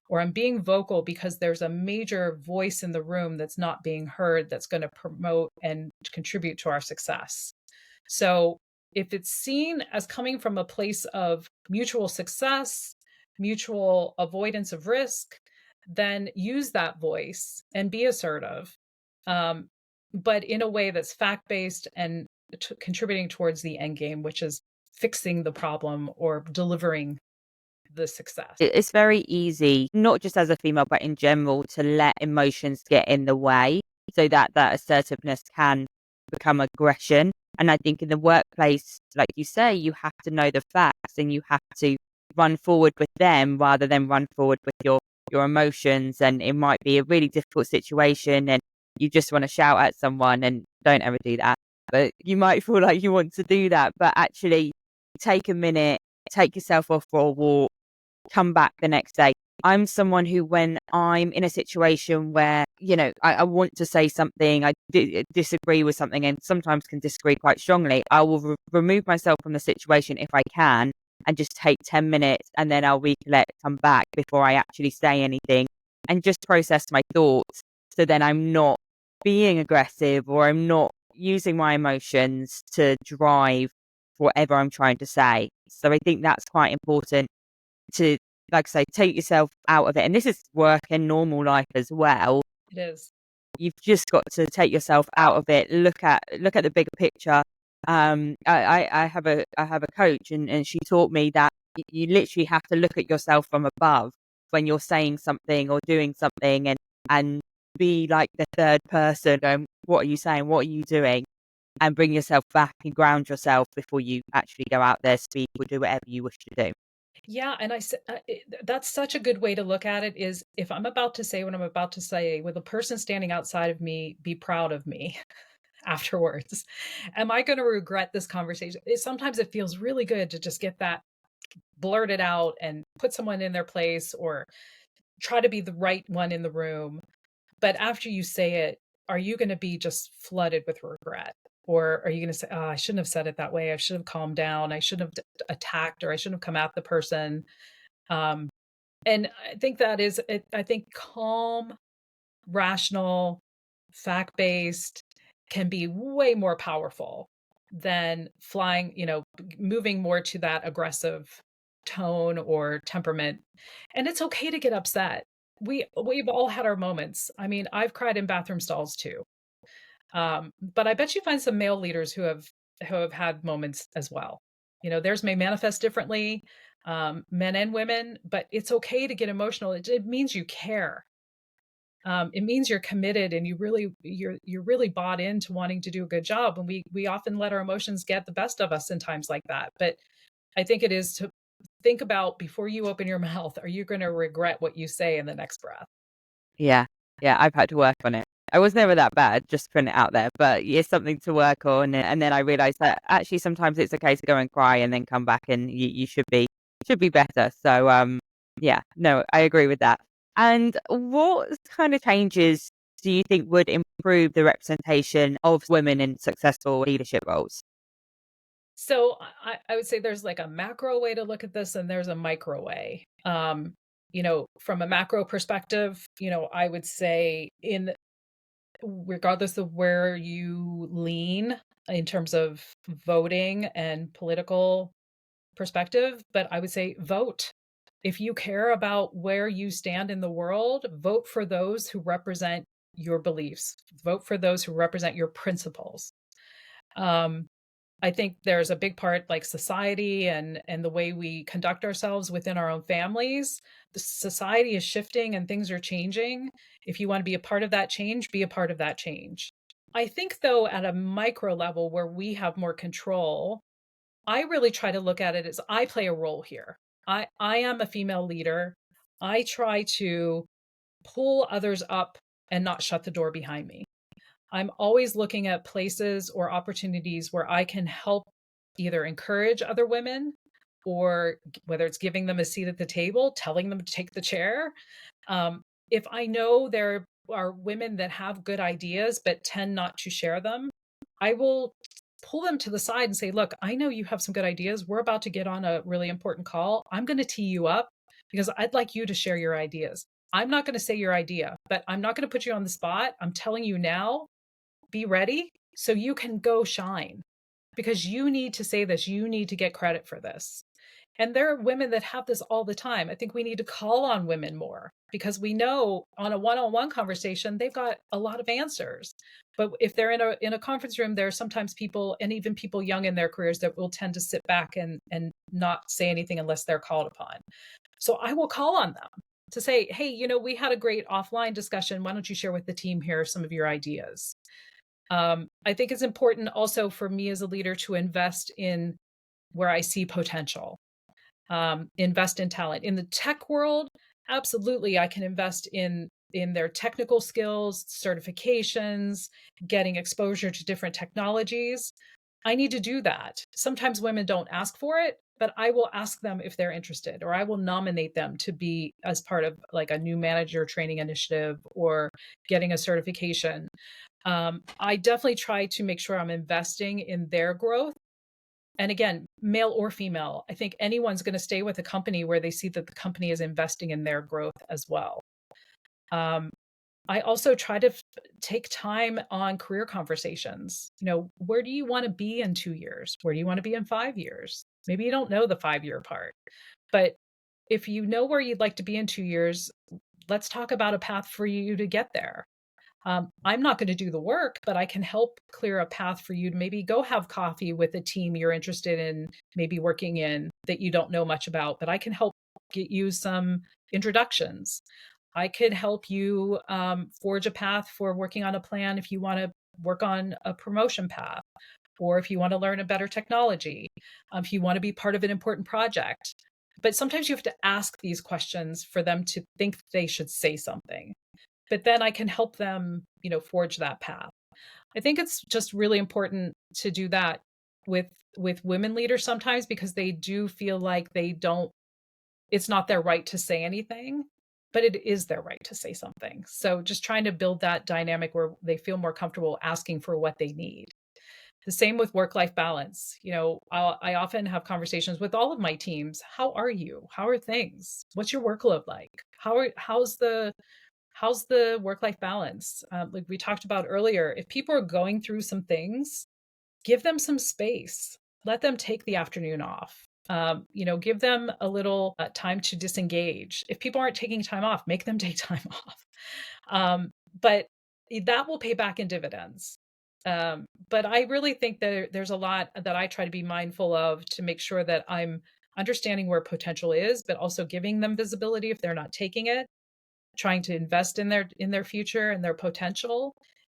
Or I'm being vocal because there's a major voice in the room that's not being heard that's going to promote and contribute to our success. So if it's seen as coming from a place of mutual success, mutual avoidance of risk, then use that voice and be assertive, um, but in a way that's fact based and contributing towards the end game, which is fixing the problem or delivering the success. It's very easy, not just as a female, but in general, to let emotions get in the way so that that assertiveness can become aggression. And I think in the workplace, like you say, you have to know the facts and you have to run forward with them rather than run forward with your emotions. And it might be a really difficult situation and you just want to shout at someone, and don't ever do that. But you might feel like you want to do that, but actually take a minute, take yourself off for a walk, come back the next day. I'm someone who, when I'm in a situation where, I want to say something, I disagree with something, and sometimes can disagree quite strongly, I will remove myself from the situation if I can and just take 10 minutes and then I'll recollect, come back before I actually say anything and just process my thoughts. So then I'm not being aggressive or I'm not using my emotions to drive whatever I'm trying to say. So I think that's quite important to, like I say, take yourself out of it. And this is work and normal life as well. It is. You've just got to take yourself out of it. Look at the bigger picture. I have a coach, and she taught me that you literally have to look at yourself from above when you're saying something or doing something, and be like the third person going, what are you saying? What are you doing? And bring yourself back and ground yourself before you actually go out there, speak, or do whatever you wish to do. Yeah, and that's such a good way to look at it is if I'm about to say what I'm about to say, will the person standing outside of me be proud of me afterwards? Am I going to regret this conversation? Sometimes it feels really good to just get that blurted out and put someone in their place or try to be the right one in the room. But after you say it, are you going to be just flooded with regret? Or are you going to say, oh, I shouldn't have said it that way. I should have calmed down. I shouldn't have attacked or I shouldn't have come at the person. Um, and I think that is, I think calm, rational, fact based can be way more powerful than flying, moving more to that aggressive tone or temperament. And it's okay to get upset. We've all had our moments. I mean, I've cried in bathroom stalls too. But I bet you find some male leaders who have had moments as well. Theirs may manifest differently, men and women, but it's okay to get emotional. It means you care. It means you're committed and you're really bought into wanting to do a good job. And we often let our emotions get the best of us in times like that. But I think it is to think about before you open your mouth, are you going to regret what you say in the next breath? Yeah. Yeah, I've had to work on it. I was never that bad, just putting it out there, but it's something to work on. And then I realized that actually sometimes it's okay to go and cry and then come back and you should be better. So yeah, no, I agree with that. And what kind of changes do you think would improve the representation of women in successful leadership roles? So I would say there's like a macro way to look at this and there's a micro way. From a macro perspective, I would say in regardless of where you lean in terms of voting and political perspective, but I would say vote. If you care about where you stand in the world, vote for those who represent your beliefs. Vote for those who represent your principles. Um, I think there's a big part like society and the way we conduct ourselves within our own families. The society is shifting and things are changing. If you want to be a part of that change, be a part of that change. I think though at a micro level where we have more control, I really try to look at it as I play a role here. I am a female leader. I try to pull others up and not shut the door behind me. I'm always looking at places or opportunities where I can help either encourage other women or whether it's giving them a seat at the table, telling them to take the chair. Um, if I know there are women that have good ideas but tend not to share them, I will pull them to the side and say, look, I know you have some good ideas. We're about to get on a really important call. I'm going to tee you up because I'd like you to share your ideas. I'm not going to say your idea, but I'm not going to put you on the spot. I'm telling you now, be ready so you can go shine because you need to say this. You need to get credit for this. And there are women that have this all the time. I think we need to call on women more because we know on a one-on-one conversation, they've got a lot of answers. But if they're in a conference room, there are sometimes people and even people young in their careers that will tend to sit back and not say anything unless they're called upon. So I will call on them to say, hey, we had a great offline discussion. Why don't you share with the team here some of your ideas? I think it's important also for me as a leader to invest in where I see potential, invest in talent. In the tech world, absolutely, I can invest in their technical skills, certifications, getting exposure to different technologies. I need to do that. Sometimes women don't ask for it, but I will ask them if they're interested, or I will nominate them to be as part of like a new manager training initiative or getting a certification. I definitely try to make sure I'm investing in their growth. And again, male or female, I think anyone's going to stay with a company where they see that the company is investing in their growth as well. Um, I also try to take time on career conversations. Where do you want to be in 2 years? Where do you want to be in 5 years? Maybe you don't know the 5 year part, but if you know where you'd like to be in 2 years, let's talk about a path for you to get there. I'm not going to do the work, but I can help clear a path for you to maybe go have coffee with a team you're interested in, maybe working in that you don't know much about, but I can help get you some introductions. I could help you forge a path for working on a plan if you want to work on a promotion path, or if you want to learn a better technology, if you want to be part of an important project. But sometimes you have to ask these questions for them to think they should say something, but then I can help them, forge that path. I think it's just really important to do that with women leaders sometimes because they do feel like they don't it's not their right to say anything, but it is their right to say something. So just trying to build that dynamic where they feel more comfortable asking for what they need. The same with work-life balance. I often have conversations with all of my teams. How are you? How are things? What's your workload like? How's the work-life balance? Like we talked about earlier, if people are going through some things, give them some space. Let them take the afternoon off. Give them a little time to disengage. If people aren't taking time off, make them take time off. But that will pay back in dividends. But I really think that there's a lot that I try to be mindful of to make sure that I'm understanding where potential is, but also giving them visibility if they're not taking it, trying to invest in their future and their potential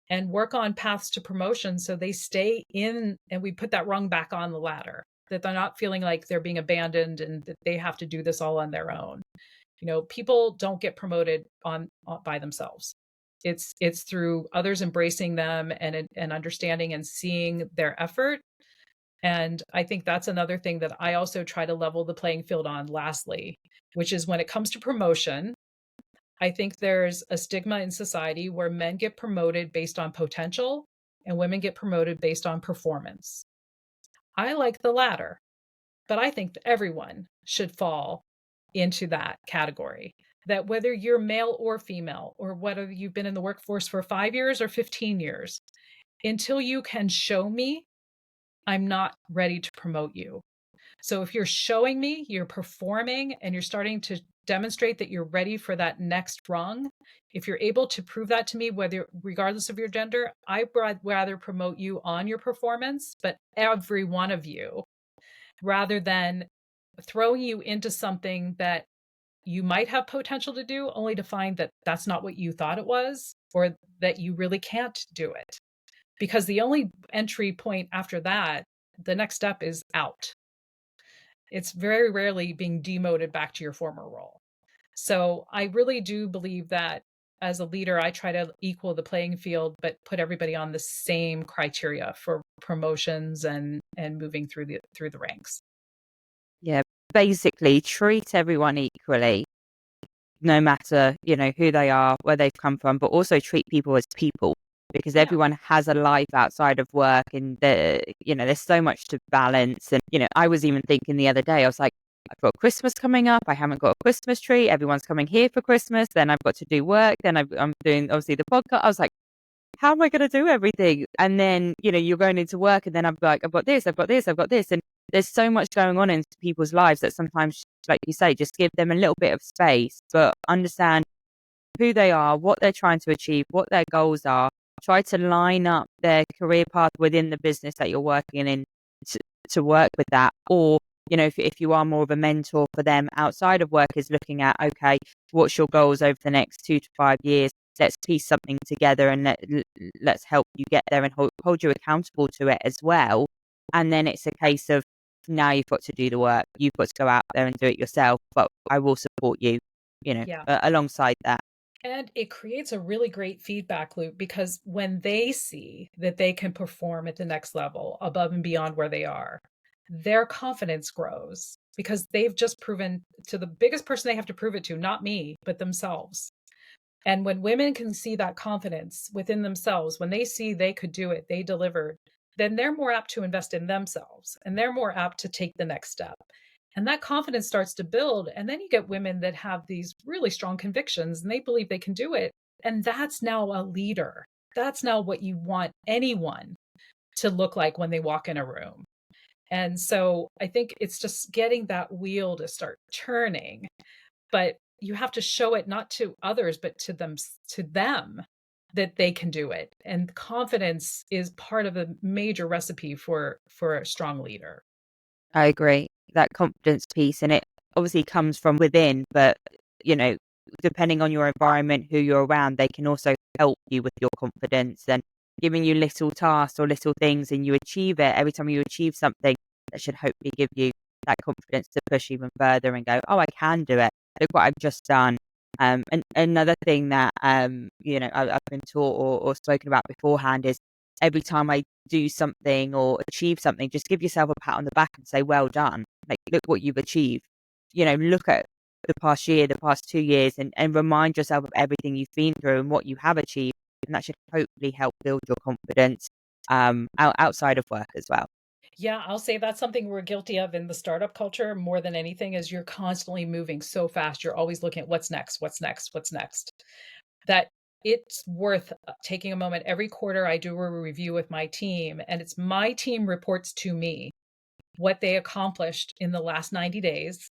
and work on paths to promotion so they stay in and we put that rung back on the ladder, that they're not feeling like they're being abandoned and that they have to do this all on their own. People don't get promoted on by themselves. It's through others embracing them and understanding and seeing their effort. And I think that's another thing that I also try to level the playing field on lastly, which is when it comes to promotion, I think there's a stigma in society where men get promoted based on potential and women get promoted based on performance. I like the latter, but I think that everyone should fall into that category. That whether you're male or female, or whether you've been in the workforce for 5 years or 15 years, until you can show me, I'm not ready to promote you. So if you're showing me, you're performing, and you're starting to demonstrate that you're ready for that next rung, if you're able to prove that to me, whether regardless of your gender, I'd rather promote you on your performance, but every one of you, rather than throwing you into something that you might have potential to do, only to find that that's not what you thought it was, or that you really can't do it. Because the only entry point after that, the next step is out. It's very rarely being demoted back to your former role. So I really do believe that as a leader, I try to equal the playing field, but put everybody on the same criteria for promotions and moving through the ranks. Yeah, basically treat everyone equally, no matter, who they are, where they've come from, but also treat people as people because Yeah. everyone has a life outside of work and there's so much to balance. And, I was even thinking the other day, I was like, I've got Christmas coming up. I haven't got a Christmas tree. Everyone's coming here for Christmas. Then I've got to do work. Then I'm doing obviously the podcast. I was like, how am I going to do everything? And then, you're going into work and then I'm like, I've got this, I've got this, I've got this. And there's so much going on in people's lives that sometimes, like you say, just give them a little bit of space, but understand who they are, what they're trying to achieve, what their goals are. Try to line up their career path within the business that you're working in to, to work with that. Or, if you are more of a mentor for them outside of work, is looking at, okay, what's your goals over the next 2 to 5 years? Let's piece something together and let's help you get there and hold you accountable to it as well. And then it's a case of now you've got to do the work. You've got to go out there and do it yourself, but I will support you, Yeah. alongside that. And it creates a really great feedback loop because when they see that they can perform at the next level above and beyond where they are, their confidence grows because they've just proven to the biggest person they have to prove it to, not me, but themselves. And when women can see that confidence within themselves, when they see they could do it, they delivered, then they're more apt to invest in themselves and they're more apt to take the next step. And that confidence starts to build. And then you get women that have these really strong convictions and they believe they can do it. And that's now a leader. That's now what you want anyone to look like when they walk in a room. And so I think it's just getting that wheel to start turning, but you have to show it not to others, but to them that they can do it. And confidence is part of a major recipe for a strong leader. I agree. That confidence piece, and it obviously comes from within, but you know, depending on your environment, who you're around, they can also help you with your confidence and giving you little tasks or little things, and you achieve it. Every time you achieve something, that should hopefully give you that confidence to push even further and go, "Oh, I can do it. Look what I've just done." And another thing that I've been taught or spoken about beforehand is every time I do something or achieve something, just give yourself a pat on the back and say, well done. Like, look what you've achieved. Look at the past year, the past 2 years, and remind yourself of everything you've been through and what you have achieved. And that should hopefully help build your confidence outside of work as well. Yeah, I'll say that's something we're guilty of in the startup culture more than anything is you're constantly moving so fast. You're always looking at what's next, what's next, what's next. That it's worth taking a moment. Every quarter I do a review with my team and it's my team reports to me what they accomplished in the last 90 days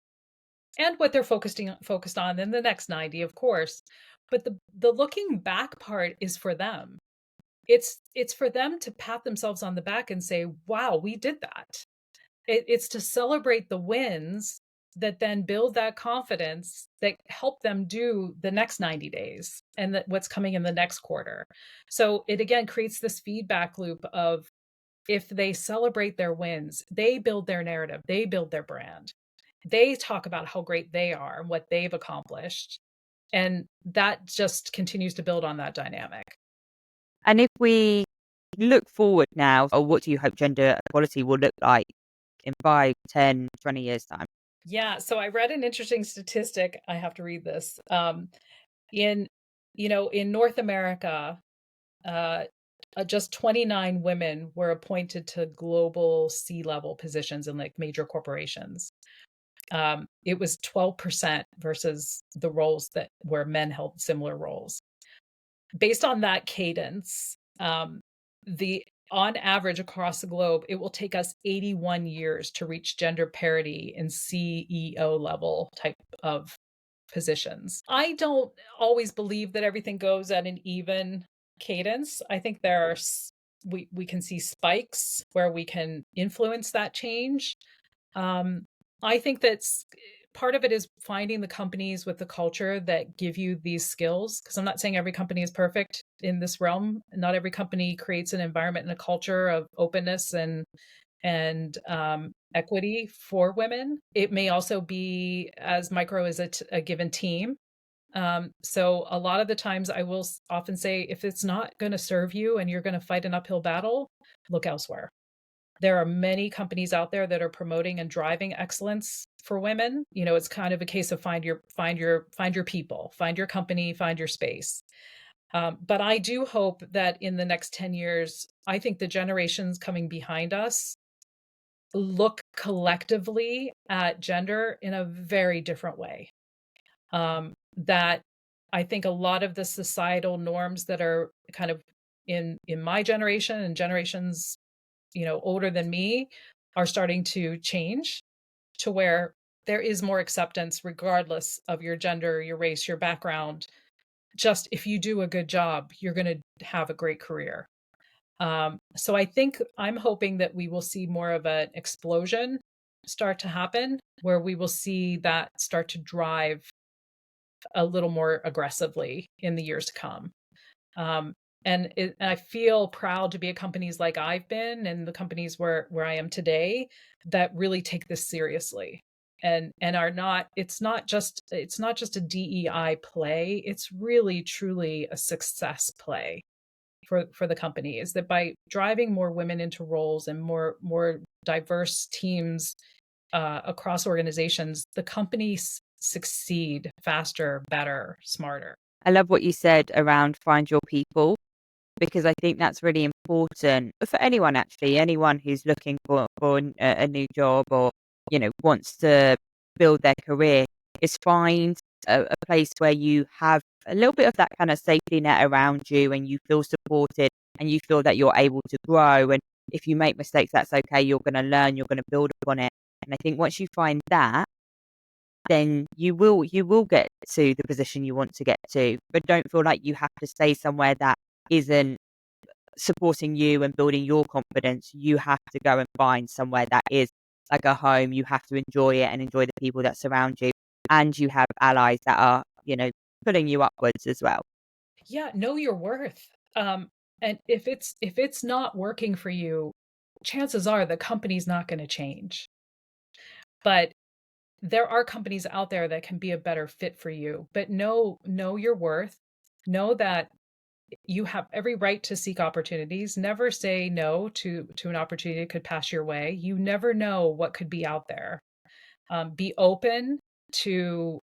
and what they're focused on in the next 90, of course. But the looking back part is for them. It's for them to pat themselves on the back and say, "Wow, we did that." It's to celebrate the wins that then build that confidence that help them do the next 90 days and that what's coming in the next quarter. So it again creates this feedback loop of if they celebrate their wins, they build their narrative, they build their brand. They talk about how great they are and what they've accomplished. And that just continues to build on that dynamic. And if we look forward now, or what do you hope gender equality will look like in 5, 10, 20 years' time? Yeah, so I read an interesting statistic. I have to read this. In in North America, uh, just 29 women were appointed to global C-level positions in like major corporations. It was 12% versus the roles that where men held similar roles. Based on that cadence, the on average across the globe, it will take us 81 years to reach gender parity in CEO level type of positions. I don't always believe that everything goes at an even cadence. I think there are we can see spikes where we can influence that change. Um, I think that's part of it is finding the companies with the culture that give you these skills. Because I'm not saying every company is perfect in this realm. Not every company creates an environment and a culture of openness and equity for women. It may also be as micro as a given team. So a lot of the times I will often say, if it's not going to serve you and you're going to fight an uphill battle, look elsewhere. There are many companies out there that are promoting and driving excellence for women. It's kind of a case of find your people, find your company, find your space. But I do hope that in the next 10 years, I think the generations coming behind us look collectively at gender in a very different way. That I think a lot of the societal norms that are kind of in my generation and generations, older than me, are starting to change to where there is more acceptance regardless of your gender, your race, your background. Just if you do a good job, you're going to have a great career. So I think I'm hoping that we will see more of an explosion start to happen where we will see that start to drive a little more aggressively in the years to come. Um, and I feel proud to be at companies like I've been and the companies where I am today that really take this seriously and are not it's not just a DEI play. It's really truly a success play for the company, is that by driving more women into roles and more diverse teams across organizations, the companies succeed faster, better, smarter. I love what you said around find your people, because I think that's really important for anyone, actually, anyone who's looking for a new job, or, wants to build their career, is find a place where you have a little bit of that kind of safety net around you and you feel supported and you feel that you're able to grow. And if you make mistakes, that's okay. You're going to learn, you're going to build upon it. And I think once you find that, then you will get to the position you want to get to. But don't feel like you have to stay somewhere that isn't supporting you and building your confidence. You have to go and find somewhere that is like a home. You have to enjoy it and enjoy the people that surround you. And you have allies that are, pulling you upwards as well. Yeah, know your worth. And if it's not working for you, chances are the company's not going to change. But there are companies out there that can be a better fit for you. But know your worth. Know that you have every right to seek opportunities. Never say no to an opportunity that could pass your way. You never know what could be out there. Be open to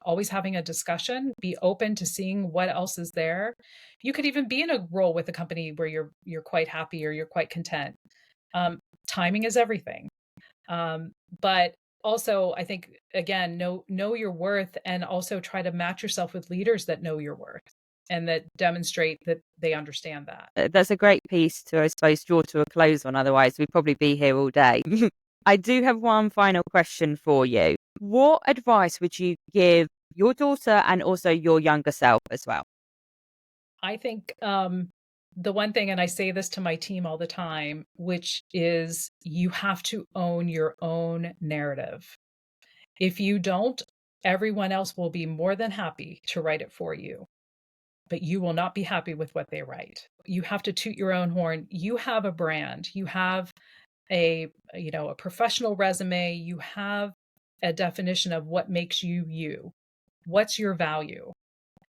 always having a discussion. Be open to seeing what else is there. You could even be in a role with a company where you're quite happy or you're quite content. Um, Timing is everything. But also, I think again, know your worth, and also try to match yourself with leaders that know your worth and that demonstrate that they understand that. That's a great piece to, I suppose, draw to a close on. Otherwise, we'd probably be here all day. I do have one final question for you. What advice would you give your daughter and also your younger self as well? I think the one thing, and I say this to my team all the time, which is you have to own your own narrative. If you don't, everyone else will be more than happy to write it for you, but you will not be happy with what they write. You have to toot your own horn. You have a brand. You have a professional resume. You have a definition of what makes you you. What's your value?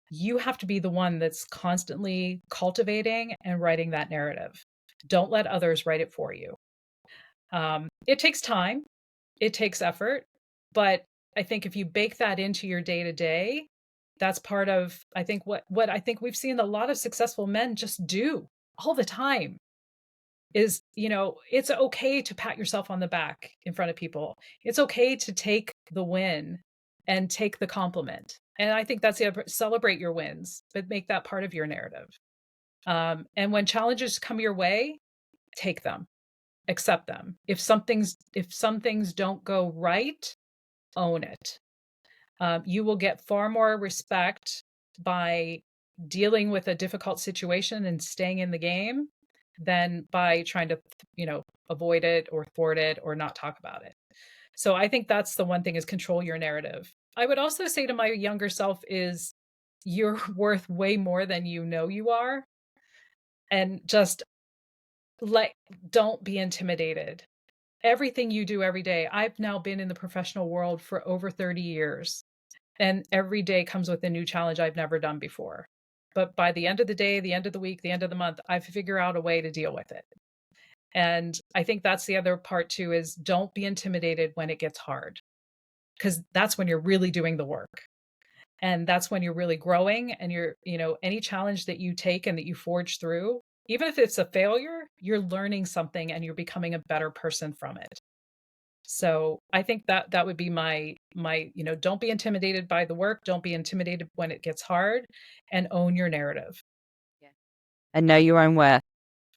You have to be the one that's constantly cultivating and writing that narrative. Don't let others write it for you. It takes time, it takes effort, but I think if you bake that into your day to day, that's part of I think what I think we've seen a lot of successful men just do all the time is, it's okay to pat yourself on the back in front of people. It's okay to take the win and take the compliment. And I think that's the other, celebrate your wins, but make that part of your narrative. And when challenges come your way, take them, accept them. If some things don't go right, own it. You will get far more respect by dealing with a difficult situation and staying in the game than by trying to, avoid it or thwart it or not talk about it. So I think that's the one thing, is control your narrative. I would also say to my younger self is you're worth way more than you know you are. And just like, don't be intimidated. Everything you do every day. I've now been in the professional world for over 30 years. And every day comes with a new challenge I've never done before. But by the end of the day, the end of the week, the end of the month, I figure out a way to deal with it. And I think that's the other part too, is don't be intimidated when it gets hard, because that's when you're really doing the work. And that's when you're really growing, and any challenge that you take and that you forge through, even if it's a failure, you're learning something and you're becoming a better person from it. So I think that that would be my, don't be intimidated by the work, don't be intimidated when it gets hard, and own your narrative. Yeah. And know your own worth.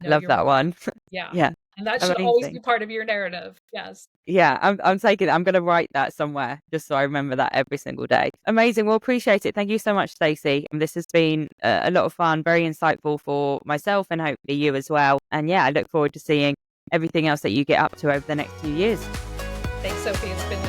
Know Love your that worth. one. Yeah. Yeah. And that should always be Amazing. part of your narrative. Yes. Yeah, I'm taking it. I'm going to write that somewhere just so I remember that every single day. Amazing. Well, appreciate it. Thank you so much, Stacey. And this has been a lot of fun, very insightful for myself and hopefully you as well. And yeah, I look forward to seeing everything else that you get up to over the next few years. Thanks, Sophie. It's been